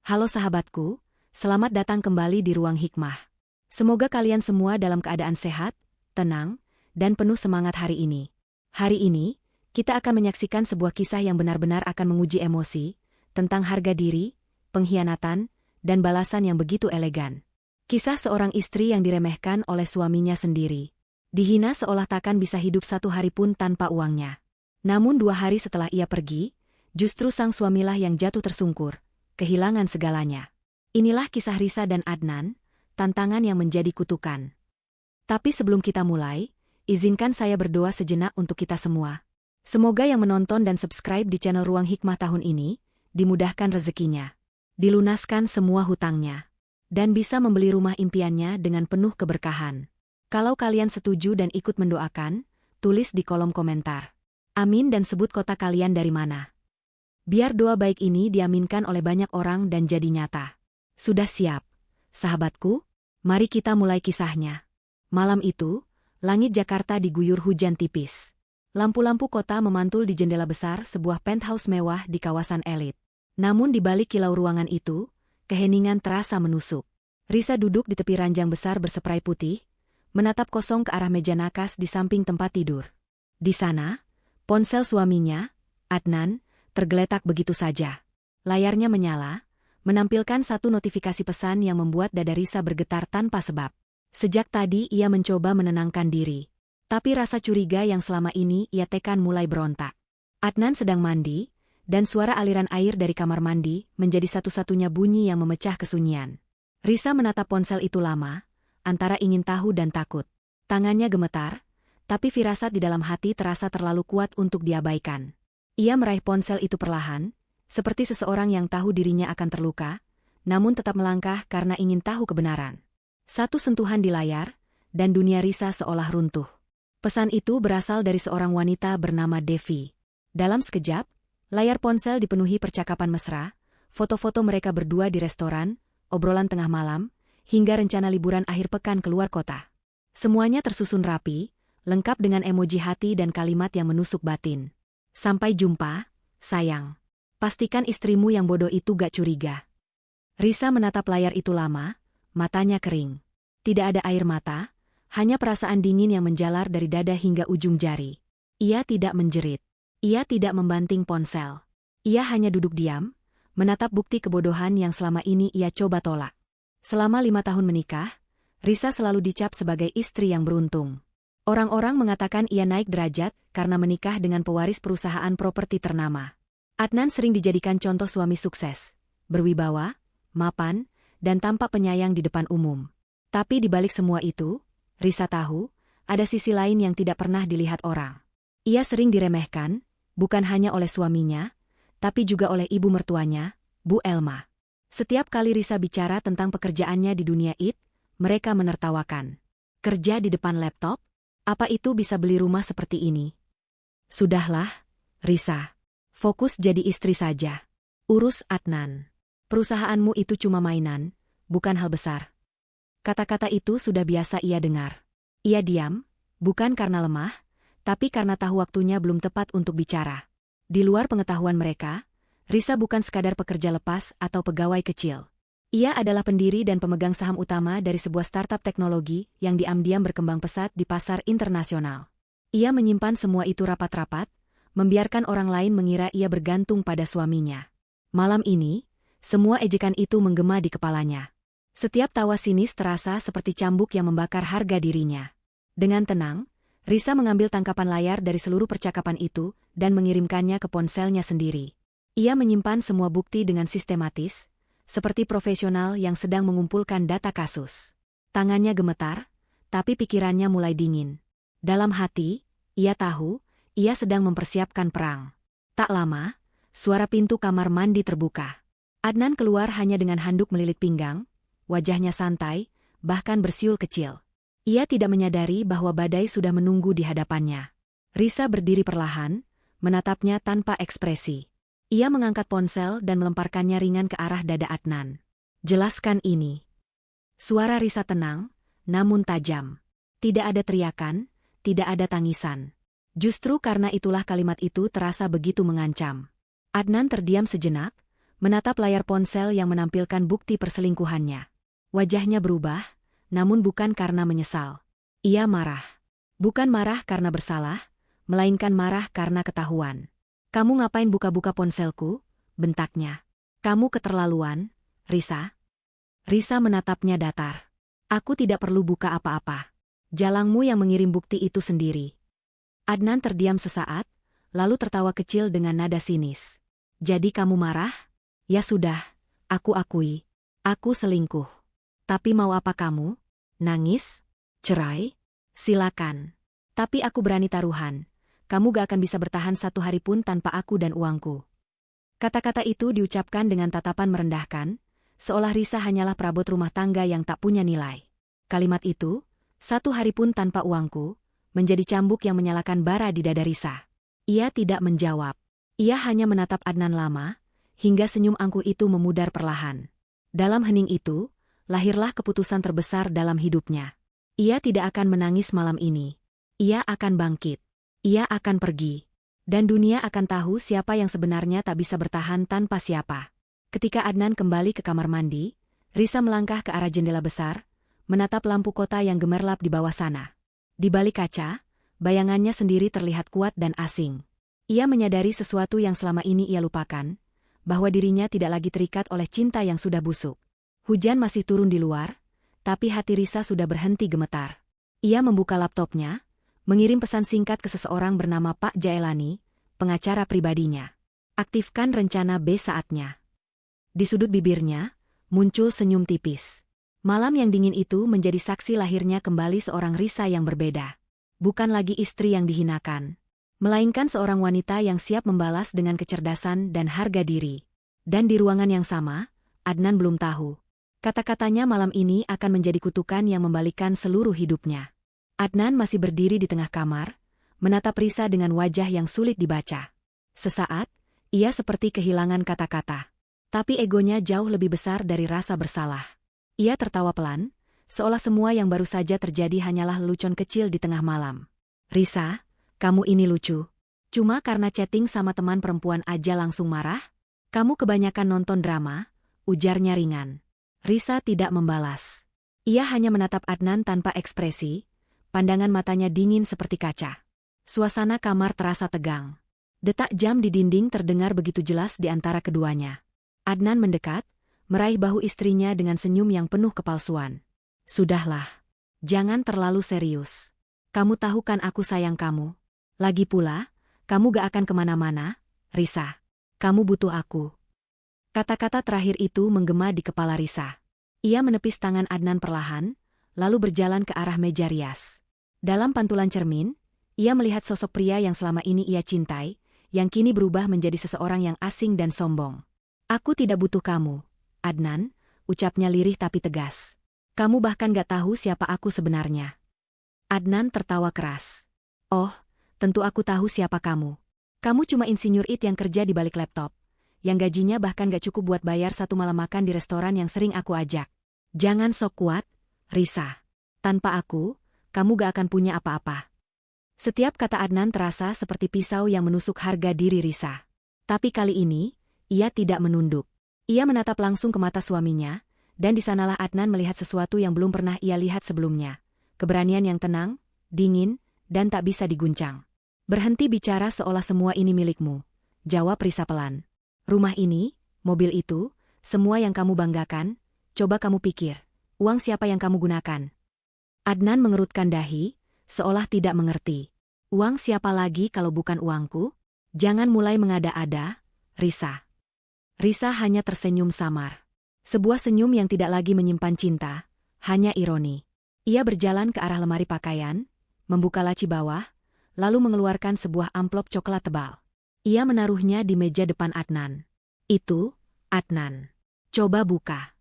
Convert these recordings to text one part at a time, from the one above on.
Halo sahabatku, selamat datang kembali di Ruang Hikmah. Semoga kalian semua dalam keadaan sehat, tenang, dan penuh semangat hari ini. Hari ini, kita akan menyaksikan sebuah kisah yang benar-benar akan menguji emosi, tentang harga diri, pengkhianatan, dan balasan yang begitu elegan. Kisah seorang istri yang diremehkan oleh suaminya sendiri. Dihina seolah takkan bisa hidup satu hari pun tanpa uangnya. Namun 2 hari setelah ia pergi, justru sang suamilah yang jatuh tersungkur, kehilangan segalanya. Inilah kisah Risa dan Adnan, tantangan yang menjadi kutukan. Tapi sebelum kita mulai, izinkan saya berdoa sejenak untuk kita semua. Semoga yang menonton dan subscribe di channel Ruang Hikmah tahun ini, dimudahkan rezekinya, dilunaskan semua hutangnya, dan bisa membeli rumah impiannya dengan penuh keberkahan. Kalau kalian setuju dan ikut mendoakan, tulis di kolom komentar. Amin dan sebut kota kalian dari mana. Biar doa baik ini diaminkan oleh banyak orang dan jadi nyata. Sudah siap, sahabatku? Mari kita mulai kisahnya. Malam itu, langit Jakarta diguyur hujan tipis. Lampu-lampu kota memantul di jendela besar sebuah penthouse mewah di kawasan elit. Namun di balik kilau ruangan itu, keheningan terasa menusuk. Risa duduk di tepi ranjang besar berseprai putih, menatap kosong ke arah meja nakas di samping tempat tidur. Di sana, ponsel suaminya, Adnan, tergeletak begitu saja. Layarnya menyala, menampilkan satu notifikasi pesan yang membuat dada Risa bergetar tanpa sebab. Sejak tadi ia mencoba menenangkan diri. Tapi rasa curiga yang selama ini ia tekan mulai berontak. Adnan sedang mandi, dan suara aliran air dari kamar mandi menjadi satu-satunya bunyi yang memecah kesunyian. Risa menatap ponsel itu lama, antara ingin tahu dan takut. Tangannya gemetar, tapi firasat di dalam hati terasa terlalu kuat untuk diabaikan. Ia meraih ponsel itu perlahan, seperti seseorang yang tahu dirinya akan terluka, namun tetap melangkah karena ingin tahu kebenaran. Satu sentuhan di layar, dan dunia Risa seolah runtuh. Pesan itu berasal dari seorang wanita bernama Devi. Dalam sekejap, layar ponsel dipenuhi percakapan mesra, foto-foto mereka berdua di restoran, obrolan tengah malam, hingga rencana liburan akhir pekan keluar kota. Semuanya tersusun rapi, lengkap dengan emoji hati dan kalimat yang menusuk batin. Sampai jumpa, sayang. Pastikan istrimu yang bodoh itu gak curiga. Risa menatap layar itu lama, matanya kering. Tidak ada air mata, hanya perasaan dingin yang menjalar dari dada hingga ujung jari. Ia tidak menjerit. Ia tidak membanting ponsel. Ia hanya duduk diam, menatap bukti kebodohan yang selama ini ia coba tolak. Selama 5 tahun menikah, Risa selalu dicap sebagai istri yang beruntung. Orang-orang mengatakan ia naik derajat karena menikah dengan pewaris perusahaan properti ternama. Adnan sering dijadikan contoh suami sukses, berwibawa, mapan, dan tampak penyayang di depan umum. Tapi di balik semua itu, Risa tahu, ada sisi lain yang tidak pernah dilihat orang. Ia sering diremehkan, bukan hanya oleh suaminya, tapi juga oleh ibu mertuanya, Bu Elma. Setiap kali Risa bicara tentang pekerjaannya di dunia IT, mereka menertawakan. Kerja di depan laptop? Apa itu bisa beli rumah seperti ini? Sudahlah, Risa. Fokus jadi istri saja. Urus Adnan. Perusahaanmu itu cuma mainan, bukan hal besar. Kata-kata itu sudah biasa ia dengar. Ia diam, bukan karena lemah, tapi karena tahu waktunya belum tepat untuk bicara. Di luar pengetahuan mereka, Risa bukan sekadar pekerja lepas atau pegawai kecil. Ia adalah pendiri dan pemegang saham utama dari sebuah startup teknologi yang diam-diam berkembang pesat di pasar internasional. Ia menyimpan semua itu rapat-rapat, membiarkan orang lain mengira ia bergantung pada suaminya. Malam ini, semua ejekan itu menggema di kepalanya. Setiap tawa sinis terasa seperti cambuk yang membakar harga dirinya. Dengan tenang, Risa mengambil tangkapan layar dari seluruh percakapan itu dan mengirimkannya ke ponselnya sendiri. Ia menyimpan semua bukti dengan sistematis, seperti profesional yang sedang mengumpulkan data kasus. Tangannya gemetar, tapi pikirannya mulai dingin. Dalam hati, ia tahu, ia sedang mempersiapkan perang. Tak lama, suara pintu kamar mandi terbuka. Adnan keluar hanya dengan handuk melilit pinggang, wajahnya santai, bahkan bersiul kecil. Ia tidak menyadari bahwa badai sudah menunggu di hadapannya. Risa berdiri perlahan, menatapnya tanpa ekspresi. Ia mengangkat ponsel dan melemparkannya ringan ke arah dada Adnan. Jelaskan ini. Suara Risa tenang, namun tajam. Tidak ada teriakan, tidak ada tangisan. Justru karena itulah kalimat itu terasa begitu mengancam. Adnan terdiam sejenak, menatap layar ponsel yang menampilkan bukti perselingkuhannya. Wajahnya berubah, namun bukan karena menyesal. Ia marah. Bukan marah karena bersalah, melainkan marah karena ketahuan. "Kamu ngapain buka-buka ponselku?" bentaknya. "Kamu keterlaluan, Risa." Risa menatapnya datar. "Aku tidak perlu buka apa-apa. Jalangmu yang mengirim bukti itu sendiri." Adnan terdiam sesaat, lalu tertawa kecil dengan nada sinis. "Jadi kamu marah? Ya sudah, aku akui. Aku selingkuh. Tapi mau apa kamu? Nangis? Cerai? Silakan. Tapi aku berani taruhan. Kamu gak akan bisa bertahan 1 hari pun tanpa aku dan uangku." Kata-kata itu diucapkan dengan tatapan merendahkan, seolah Risa hanyalah perabot rumah tangga yang tak punya nilai. Kalimat itu, 1 hari pun tanpa uangku, menjadi cambuk yang menyalakan bara di dada Risa. Ia tidak menjawab. Ia hanya menatap Adnan lama, hingga senyum angkuh itu memudar perlahan. Dalam hening itu, lahirlah keputusan terbesar dalam hidupnya. Ia tidak akan menangis malam ini. Ia akan bangkit. Ia akan pergi. Dan dunia akan tahu siapa yang sebenarnya tak bisa bertahan tanpa siapa. Ketika Adnan kembali ke kamar mandi, Risa melangkah ke arah jendela besar, menatap lampu kota yang gemerlap di bawah sana. Di balik kaca, bayangannya sendiri terlihat kuat dan asing. Ia menyadari sesuatu yang selama ini ia lupakan, bahwa dirinya tidak lagi terikat oleh cinta yang sudah busuk. Hujan masih turun di luar, tapi hati Risa sudah berhenti gemetar. Ia membuka laptopnya, mengirim pesan singkat ke seseorang bernama Pak Jaelani, pengacara pribadinya. "Aktifkan rencana B saatnya." Di sudut bibirnya, muncul senyum tipis. Malam yang dingin itu menjadi saksi lahirnya kembali seorang Risa yang berbeda. Bukan lagi istri yang dihinakan, melainkan seorang wanita yang siap membalas dengan kecerdasan dan harga diri. Dan di ruangan yang sama, Adnan belum tahu. Kata-katanya malam ini akan menjadi kutukan yang membalikkan seluruh hidupnya. Adnan masih berdiri di tengah kamar, menatap Risa dengan wajah yang sulit dibaca. Sesaat, ia seperti kehilangan kata-kata. Tapi egonya jauh lebih besar dari rasa bersalah. Ia tertawa pelan, seolah semua yang baru saja terjadi hanyalah lelucon kecil di tengah malam. "Risa, kamu ini lucu. Cuma karena chatting sama teman perempuan aja langsung marah? Kamu kebanyakan nonton drama," ujarnya ringan. Risa tidak membalas. Ia hanya menatap Adnan tanpa ekspresi, pandangan matanya dingin seperti kaca. Suasana kamar terasa tegang. Detak jam di dinding terdengar begitu jelas di antara keduanya. Adnan mendekat, meraih bahu istrinya dengan senyum yang penuh kepalsuan. "Sudahlah. Jangan terlalu serius. Kamu tahu kan aku sayang kamu. Lagi pula, kamu gak akan kemana-mana, Risa. Kamu butuh aku." Kata-kata terakhir itu menggema di kepala Risa. Ia menepis tangan Adnan perlahan, lalu berjalan ke arah meja rias. Dalam pantulan cermin, ia melihat sosok pria yang selama ini ia cintai, yang kini berubah menjadi seseorang yang asing dan sombong. "Aku tidak butuh kamu, Adnan," ucapnya lirih tapi tegas. "Kamu bahkan gak tahu siapa aku sebenarnya." Adnan tertawa keras. "Oh, tentu aku tahu siapa kamu. Kamu cuma insinyur IT yang kerja di balik laptop, yang gajinya bahkan gak cukup buat bayar 1 malam makan di restoran yang sering aku ajak. Jangan sok kuat, Risa. Tanpa aku, kamu gak akan punya apa-apa." Setiap kata Adnan terasa seperti pisau yang menusuk harga diri Risa. Tapi kali ini, ia tidak menunduk. Ia menatap langsung ke mata suaminya, dan di sanalah Adnan melihat sesuatu yang belum pernah ia lihat sebelumnya. Keberanian yang tenang, dingin, dan tak bisa diguncang. "Berhenti bicara seolah semua ini milikmu," jawab Risa pelan. "Rumah ini, mobil itu, semua yang kamu banggakan, coba kamu pikir, uang siapa yang kamu gunakan?" Adnan mengerutkan dahi, seolah tidak mengerti. "Uang siapa lagi kalau bukan uangku? Jangan mulai mengada-ada, Risa." Risa hanya tersenyum samar. Sebuah senyum yang tidak lagi menyimpan cinta, hanya ironi. Ia berjalan ke arah lemari pakaian, membuka laci bawah, lalu mengeluarkan sebuah amplop coklat tebal. Ia menaruhnya di meja depan Adnan. "Itu, Adnan. Coba buka."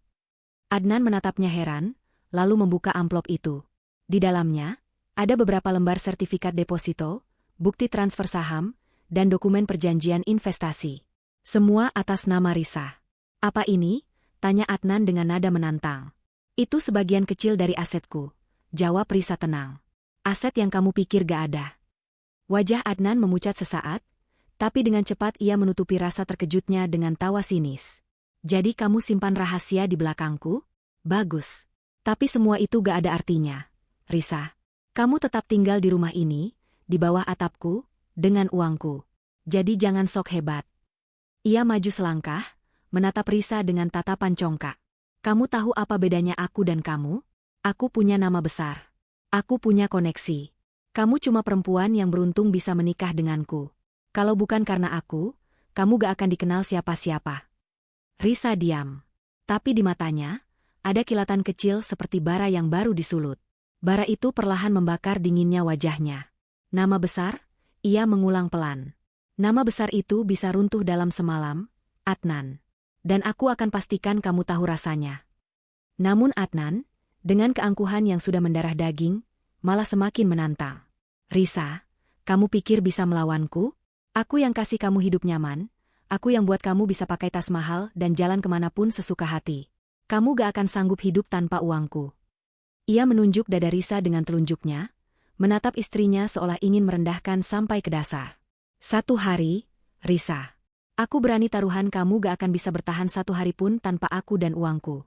Adnan menatapnya heran, lalu membuka amplop itu. Di dalamnya, ada beberapa lembar sertifikat deposito, bukti transfer saham, dan dokumen perjanjian investasi. Semua atas nama Risa. "Apa ini?" tanya Adnan dengan nada menantang. "Itu sebagian kecil dari asetku," jawab Risa tenang. "Aset yang kamu pikir gak ada." Wajah Adnan memucat sesaat, tapi dengan cepat ia menutupi rasa terkejutnya dengan tawa sinis. Jadi kamu simpan rahasia di belakangku? Bagus. Tapi semua itu gak ada artinya. Risa, kamu tetap tinggal di rumah ini, di bawah atapku, dengan uangku. Jadi jangan sok hebat. Ia maju selangkah, menatap Risa dengan tatapan congkak. Kamu tahu apa bedanya aku dan kamu? Aku punya nama besar. Aku punya koneksi. Kamu cuma perempuan yang beruntung bisa menikah denganku. Kalau bukan karena aku, kamu gak akan dikenal siapa-siapa. Risa diam. Tapi di matanya, ada kilatan kecil seperti bara yang baru disulut. Bara itu perlahan membakar dinginnya wajahnya. Nama besar? Ia mengulang pelan. Nama besar itu bisa runtuh dalam semalam, Adnan. Dan aku akan pastikan kamu tahu rasanya. Namun Adnan, dengan keangkuhan yang sudah mendarah daging, malah semakin menantang. Risa, kamu pikir bisa melawanku? Aku yang kasih kamu hidup nyaman, aku yang buat kamu bisa pakai tas mahal dan jalan kemanapun sesuka hati. Kamu gak akan sanggup hidup tanpa uangku. Ia menunjuk dada Risa dengan telunjuknya, menatap istrinya seolah ingin merendahkan sampai ke dasar. Satu hari, Risa. Aku berani taruhan kamu gak akan bisa bertahan satu hari pun tanpa aku dan uangku.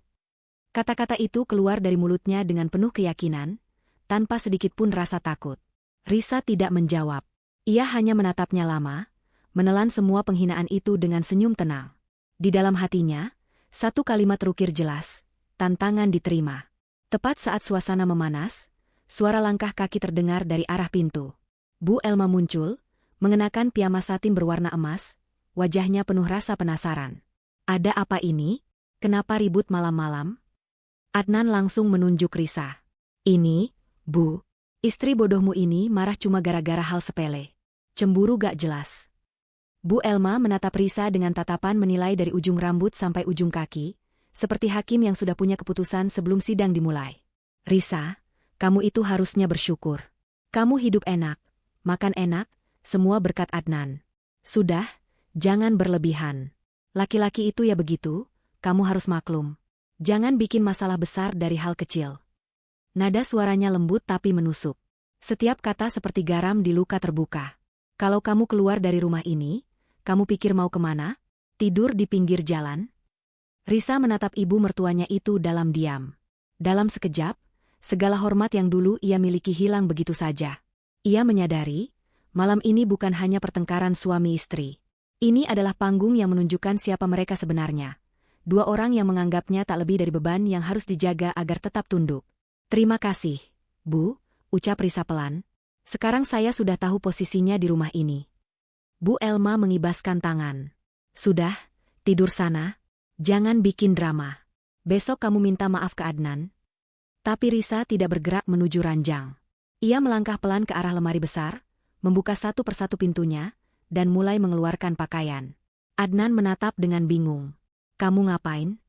Kata-kata itu keluar dari mulutnya dengan penuh keyakinan, tanpa sedikit pun rasa takut. Risa tidak menjawab. Ia hanya menatapnya lama, menelan semua penghinaan itu dengan senyum tenang. Di dalam hatinya, satu kalimat terukir jelas, tantangan diterima. Tepat saat suasana memanas, suara langkah kaki terdengar dari arah pintu. Bu Elma muncul, mengenakan piyama satin berwarna emas, wajahnya penuh rasa penasaran. Ada apa ini? Kenapa ribut malam-malam? Adnan langsung menunjuk Risa. Ini, Bu, istri bodohmu ini marah cuma gara-gara hal sepele. Cemburu gak jelas. Bu Elma menatap Risa dengan tatapan menilai dari ujung rambut sampai ujung kaki, seperti hakim yang sudah punya keputusan sebelum sidang dimulai. Risa, kamu itu harusnya bersyukur. Kamu hidup enak, makan enak, semua berkat Adnan. Sudah, jangan berlebihan. Laki-laki itu ya begitu, kamu harus maklum. Jangan bikin masalah besar dari hal kecil. Nada suaranya lembut tapi menusuk. Setiap kata seperti garam di luka terbuka. Kalau kamu keluar dari rumah ini, kamu pikir mau kemana? Tidur di pinggir jalan? Risa menatap ibu mertuanya itu dalam diam. Dalam sekejap, segala hormat yang dulu ia miliki hilang begitu saja. Ia menyadari, malam ini bukan hanya pertengkaran suami istri. Ini adalah panggung yang menunjukkan siapa mereka sebenarnya. Dua orang yang menganggapnya tak lebih dari beban yang harus dijaga agar tetap tunduk. Terima kasih, Bu, ucap Risa pelan. Sekarang saya sudah tahu posisinya di rumah ini. Bu Elma mengibaskan tangan. Sudah, tidur sana. Jangan bikin drama. Besok kamu minta maaf ke Adnan. Tapi Risa tidak bergerak menuju ranjang. Ia melangkah pelan ke arah lemari besar, membuka satu persatu pintunya, dan mulai mengeluarkan pakaian. Adnan menatap dengan bingung. Kamu ngapain?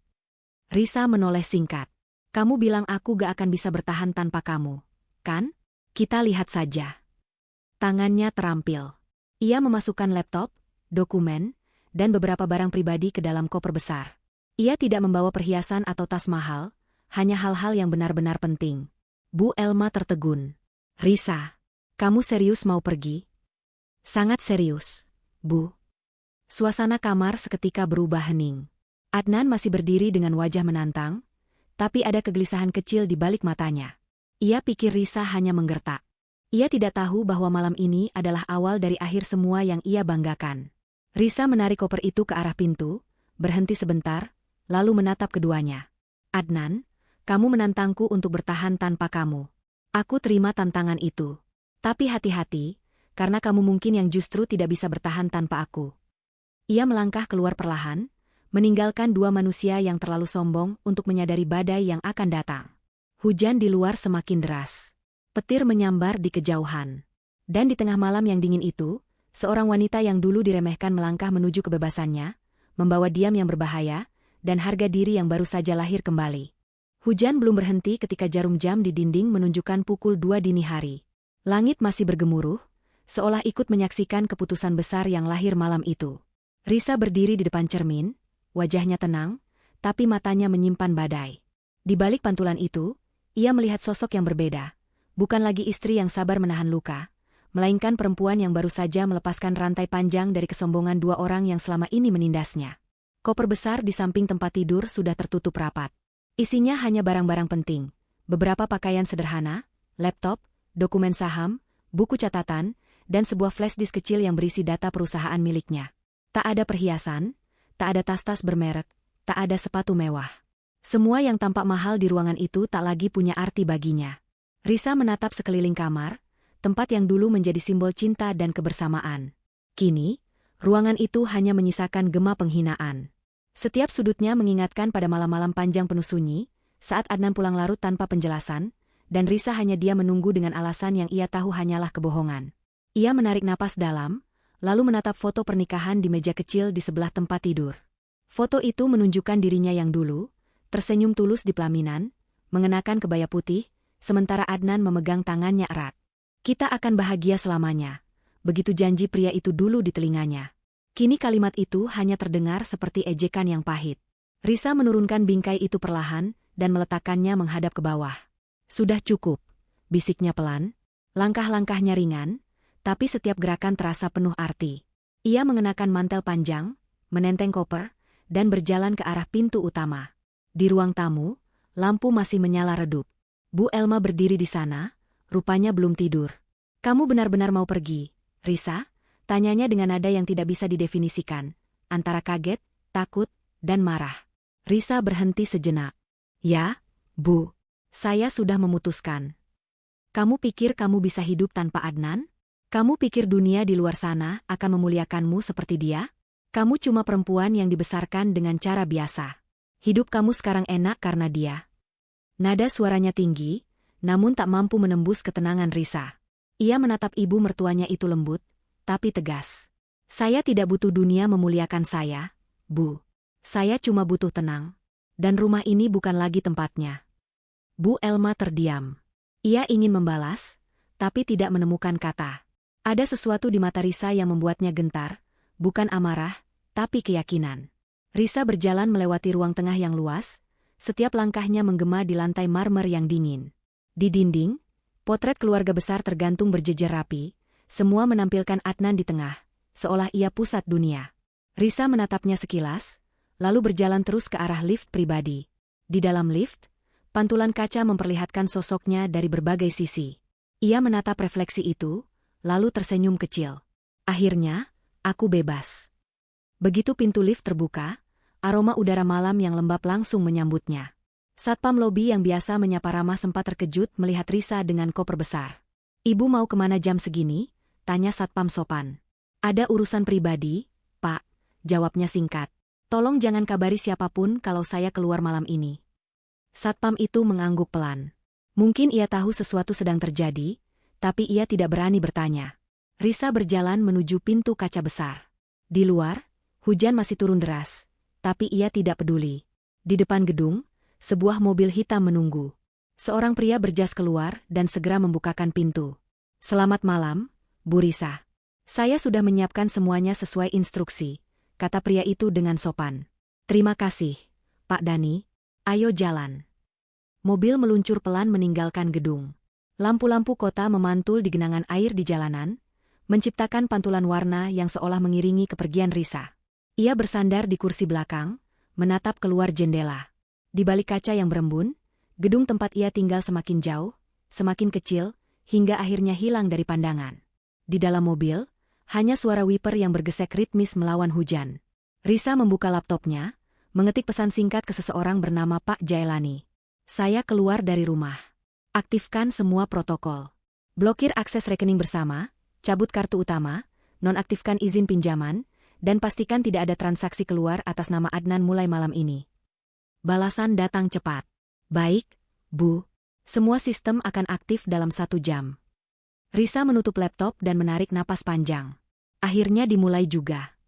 Risa menoleh singkat. Kamu bilang aku gak akan bisa bertahan tanpa kamu, kan? Kita lihat saja. Tangannya terampil. Ia memasukkan laptop, dokumen, dan beberapa barang pribadi ke dalam koper besar. Ia tidak membawa perhiasan atau tas mahal, hanya hal-hal yang benar-benar penting. Bu Elma tertegun. Risa, kamu serius mau pergi? Sangat serius, Bu. Suasana kamar seketika berubah hening. Adnan masih berdiri dengan wajah menantang, tapi ada kegelisahan kecil di balik matanya. Ia pikir Risa hanya menggertak. Ia tidak tahu bahwa malam ini adalah awal dari akhir semua yang ia banggakan. Risa menarik koper itu ke arah pintu, berhenti sebentar, lalu menatap keduanya. Adnan, kamu menantangku untuk bertahan tanpa kamu. Aku terima tantangan itu. Tapi hati-hati, karena kamu mungkin yang justru tidak bisa bertahan tanpa aku. Ia melangkah keluar perlahan, meninggalkan dua manusia yang terlalu sombong untuk menyadari badai yang akan datang. Hujan di luar semakin deras. Petir menyambar di kejauhan. Dan di tengah malam yang dingin itu, seorang wanita yang dulu diremehkan melangkah menuju kebebasannya, membawa diam yang berbahaya, dan harga diri yang baru saja lahir kembali. Hujan belum berhenti ketika jarum jam di dinding menunjukkan pukul 2 dini hari. Langit masih bergemuruh, seolah ikut menyaksikan keputusan besar yang lahir malam itu. Risa berdiri di depan cermin, wajahnya tenang, tapi matanya menyimpan badai. Di balik pantulan itu, ia melihat sosok yang berbeda. Bukan lagi istri yang sabar menahan luka, melainkan perempuan yang baru saja melepaskan rantai panjang dari kesombongan dua orang yang selama ini menindasnya. Koper besar di samping tempat tidur sudah tertutup rapat. Isinya hanya barang-barang penting, beberapa pakaian sederhana, laptop, dokumen saham, buku catatan, dan sebuah flash disk kecil yang berisi data perusahaan miliknya. Tak ada perhiasan, tak ada tas-tas bermerek, tak ada sepatu mewah. Semua yang tampak mahal di ruangan itu tak lagi punya arti baginya. Risa menatap sekeliling kamar, tempat yang dulu menjadi simbol cinta dan kebersamaan. Kini, ruangan itu hanya menyisakan gema penghinaan. Setiap sudutnya mengingatkan pada malam-malam panjang penuh sunyi, saat Adnan pulang larut tanpa penjelasan, dan Risa hanya dia menunggu dengan alasan yang ia tahu hanyalah kebohongan. Ia menarik napas dalam, lalu menatap foto pernikahan di meja kecil di sebelah tempat tidur. Foto itu menunjukkan dirinya yang dulu, tersenyum tulus di pelaminan, mengenakan kebaya putih, sementara Adnan memegang tangannya erat. Kita akan bahagia selamanya. Begitu janji pria itu dulu di telinganya. Kini kalimat itu hanya terdengar seperti ejekan yang pahit. Risa menurunkan bingkai itu perlahan dan meletakkannya menghadap ke bawah. Sudah cukup, bisiknya pelan. Langkah-langkahnya ringan, tapi setiap gerakan terasa penuh arti. Ia mengenakan mantel panjang, menenteng koper, dan berjalan ke arah pintu utama. Di ruang tamu, lampu masih menyala redup. Bu Elma berdiri di sana, rupanya belum tidur. Kamu benar-benar mau pergi, Risa? Tanyanya dengan nada yang tidak bisa didefinisikan, antara kaget, takut, dan marah. Risa berhenti sejenak. Ya, Bu. Saya sudah memutuskan. Kamu pikir kamu bisa hidup tanpa Adnan? Kamu pikir dunia di luar sana akan memuliakanmu seperti dia? Kamu cuma perempuan yang dibesarkan dengan cara biasa. Hidup kamu sekarang enak karena dia. Nada suaranya tinggi, namun tak mampu menembus ketenangan Risa. Ia menatap ibu mertuanya itu lembut, tapi tegas. Saya tidak butuh dunia memuliakan saya, Bu. Saya cuma butuh tenang. Dan rumah ini bukan lagi tempatnya. Bu Elma terdiam. Ia ingin membalas, tapi tidak menemukan kata. Ada sesuatu di mata Risa yang membuatnya gentar, bukan amarah, tapi keyakinan. Risa berjalan melewati ruang tengah yang luas, setiap langkahnya menggema di lantai marmer yang dingin. Di dinding, potret keluarga besar tergantung berjejer rapi, semua menampilkan Adnan di tengah, seolah ia pusat dunia. Risa menatapnya sekilas, lalu berjalan terus ke arah lift pribadi. Di dalam lift, pantulan kaca memperlihatkan sosoknya dari berbagai sisi. Ia menatap refleksi itu, lalu tersenyum kecil. Akhirnya, aku bebas. Begitu pintu lift terbuka, aroma udara malam yang lembab langsung menyambutnya. Satpam lobi yang biasa menyapa ramah sempat terkejut melihat Risa dengan koper besar. Ibu mau kemana jam segini? Tanya Satpam sopan. Ada urusan pribadi, Pak, jawabnya singkat. Tolong jangan kabari siapapun kalau saya keluar malam ini. Satpam itu mengangguk pelan. Mungkin ia tahu sesuatu sedang terjadi, tapi ia tidak berani bertanya. Risa berjalan menuju pintu kaca besar. Di luar, hujan masih turun deras, tapi ia tidak peduli. Di depan gedung, sebuah mobil hitam menunggu. Seorang pria berjas keluar dan segera membukakan pintu. Selamat malam, Bu Risa. Saya sudah menyiapkan semuanya sesuai instruksi, kata pria itu dengan sopan. Terima kasih, Pak Dani. Ayo jalan. Mobil meluncur pelan meninggalkan gedung. Lampu-lampu kota memantul di genangan air di jalanan, menciptakan pantulan warna yang seolah mengiringi kepergian Risa. Ia bersandar di kursi belakang, menatap keluar jendela. Di balik kaca yang berembun, gedung tempat ia tinggal semakin jauh, semakin kecil, hingga akhirnya hilang dari pandangan. Di dalam mobil, hanya suara wiper yang bergesek ritmis melawan hujan. Risa membuka laptopnya, mengetik pesan singkat ke seseorang bernama Pak Jailani. Saya keluar dari rumah. Aktifkan semua protokol. Blokir akses rekening bersama, cabut kartu utama, nonaktifkan izin pinjaman, dan pastikan tidak ada transaksi keluar atas nama Adnan mulai malam ini. Balasan datang cepat. Baik, Bu. Semua sistem akan aktif dalam 1 jam. Risa menutup laptop dan menarik napas panjang. Akhirnya dimulai juga.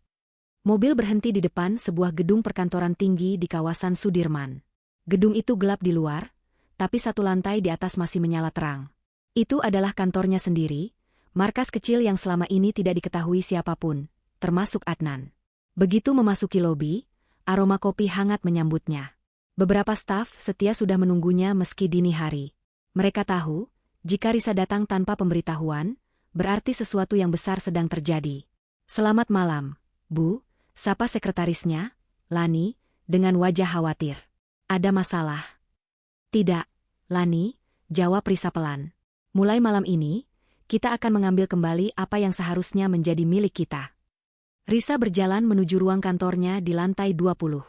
Mobil berhenti di depan sebuah gedung perkantoran tinggi di kawasan Sudirman. Gedung itu gelap di luar, tapi 1 lantai di atas masih menyala terang. Itu adalah kantornya sendiri, markas kecil yang selama ini tidak diketahui siapapun, termasuk Adnan. Begitu memasuki lobi, aroma kopi hangat menyambutnya. Beberapa staf setia sudah menunggunya meski dini hari. Mereka tahu, jika Risa datang tanpa pemberitahuan, berarti sesuatu yang besar sedang terjadi. Selamat malam, Bu, sapa sekretarisnya, Lani, dengan wajah khawatir. Ada masalah? Tidak, Lani, jawab Risa pelan. Mulai malam ini, kita akan mengambil kembali apa yang seharusnya menjadi milik kita. Risa berjalan menuju ruang kantornya di lantai 20.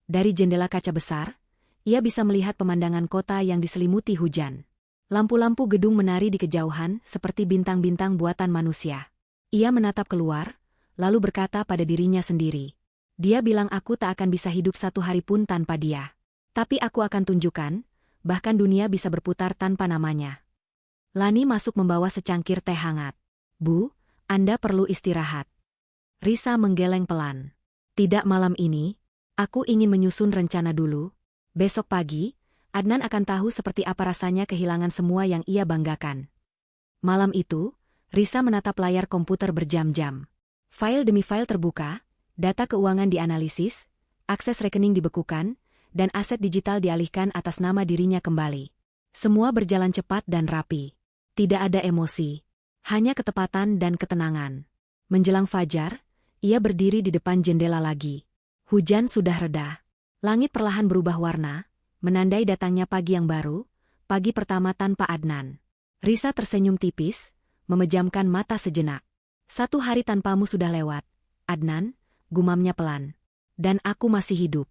Dari jendela kaca besar, ia bisa melihat pemandangan kota yang diselimuti hujan. Lampu-lampu gedung menari di kejauhan seperti bintang-bintang buatan manusia. Ia menatap keluar, lalu berkata pada dirinya sendiri. Dia bilang aku tak akan bisa hidup satu hari pun tanpa dia. Tapi aku akan tunjukkan, bahkan dunia bisa berputar tanpa namanya. Lani masuk membawa secangkir teh hangat. Bu, Anda perlu istirahat. Risa menggeleng pelan. Tidak malam ini, aku ingin menyusun rencana dulu. Besok pagi, Adnan akan tahu seperti apa rasanya kehilangan semua yang ia banggakan. Malam itu, Risa menatap layar komputer berjam-jam. File demi file terbuka, data keuangan dianalisis, akses rekening dibekukan, dan aset digital dialihkan atas nama dirinya kembali. Semua berjalan cepat dan rapi. Tidak ada emosi, hanya ketepatan dan ketenangan. Menjelang fajar, ia berdiri di depan jendela lagi. Hujan sudah reda. Langit perlahan berubah warna, menandai datangnya pagi yang baru, pagi pertama tanpa Adnan. Risa tersenyum tipis, memejamkan mata sejenak. 1 hari tanpamu sudah lewat, Adnan, gumamnya pelan. Dan aku masih hidup.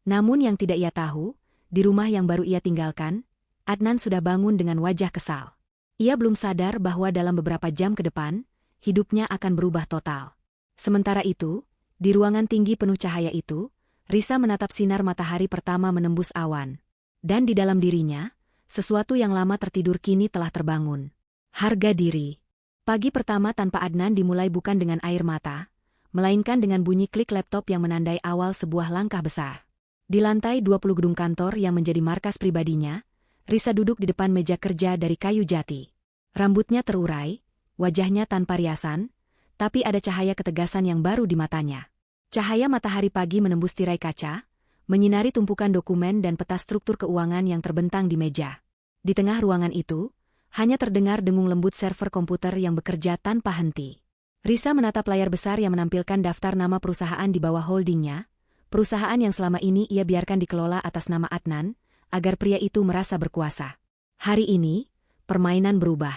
Namun yang tidak ia tahu, di rumah yang baru ia tinggalkan, Adnan sudah bangun dengan wajah kesal. Ia belum sadar bahwa dalam beberapa jam ke depan, hidupnya akan berubah total. Sementara itu, di ruangan tinggi penuh cahaya itu, Risa menatap sinar matahari pertama menembus awan. Dan di dalam dirinya, sesuatu yang lama tertidur kini telah terbangun. Harga diri. Pagi pertama tanpa Adnan dimulai bukan dengan air mata, melainkan dengan bunyi klik laptop yang menandai awal sebuah langkah besar. Di lantai 20 gedung kantor yang menjadi markas pribadinya, Risa duduk di depan meja kerja dari kayu jati. Rambutnya terurai, wajahnya tanpa riasan, tapi ada cahaya ketegasan yang baru di matanya. Cahaya matahari pagi menembus tirai kaca, menyinari tumpukan dokumen dan peta struktur keuangan yang terbentang di meja. Di tengah ruangan itu, hanya terdengar dengung lembut server komputer yang bekerja tanpa henti. Risa menatap layar besar yang menampilkan daftar nama perusahaan di bawah holdingnya, perusahaan yang selama ini ia biarkan dikelola atas nama Adnan, agar pria itu merasa berkuasa. Hari ini, permainan berubah.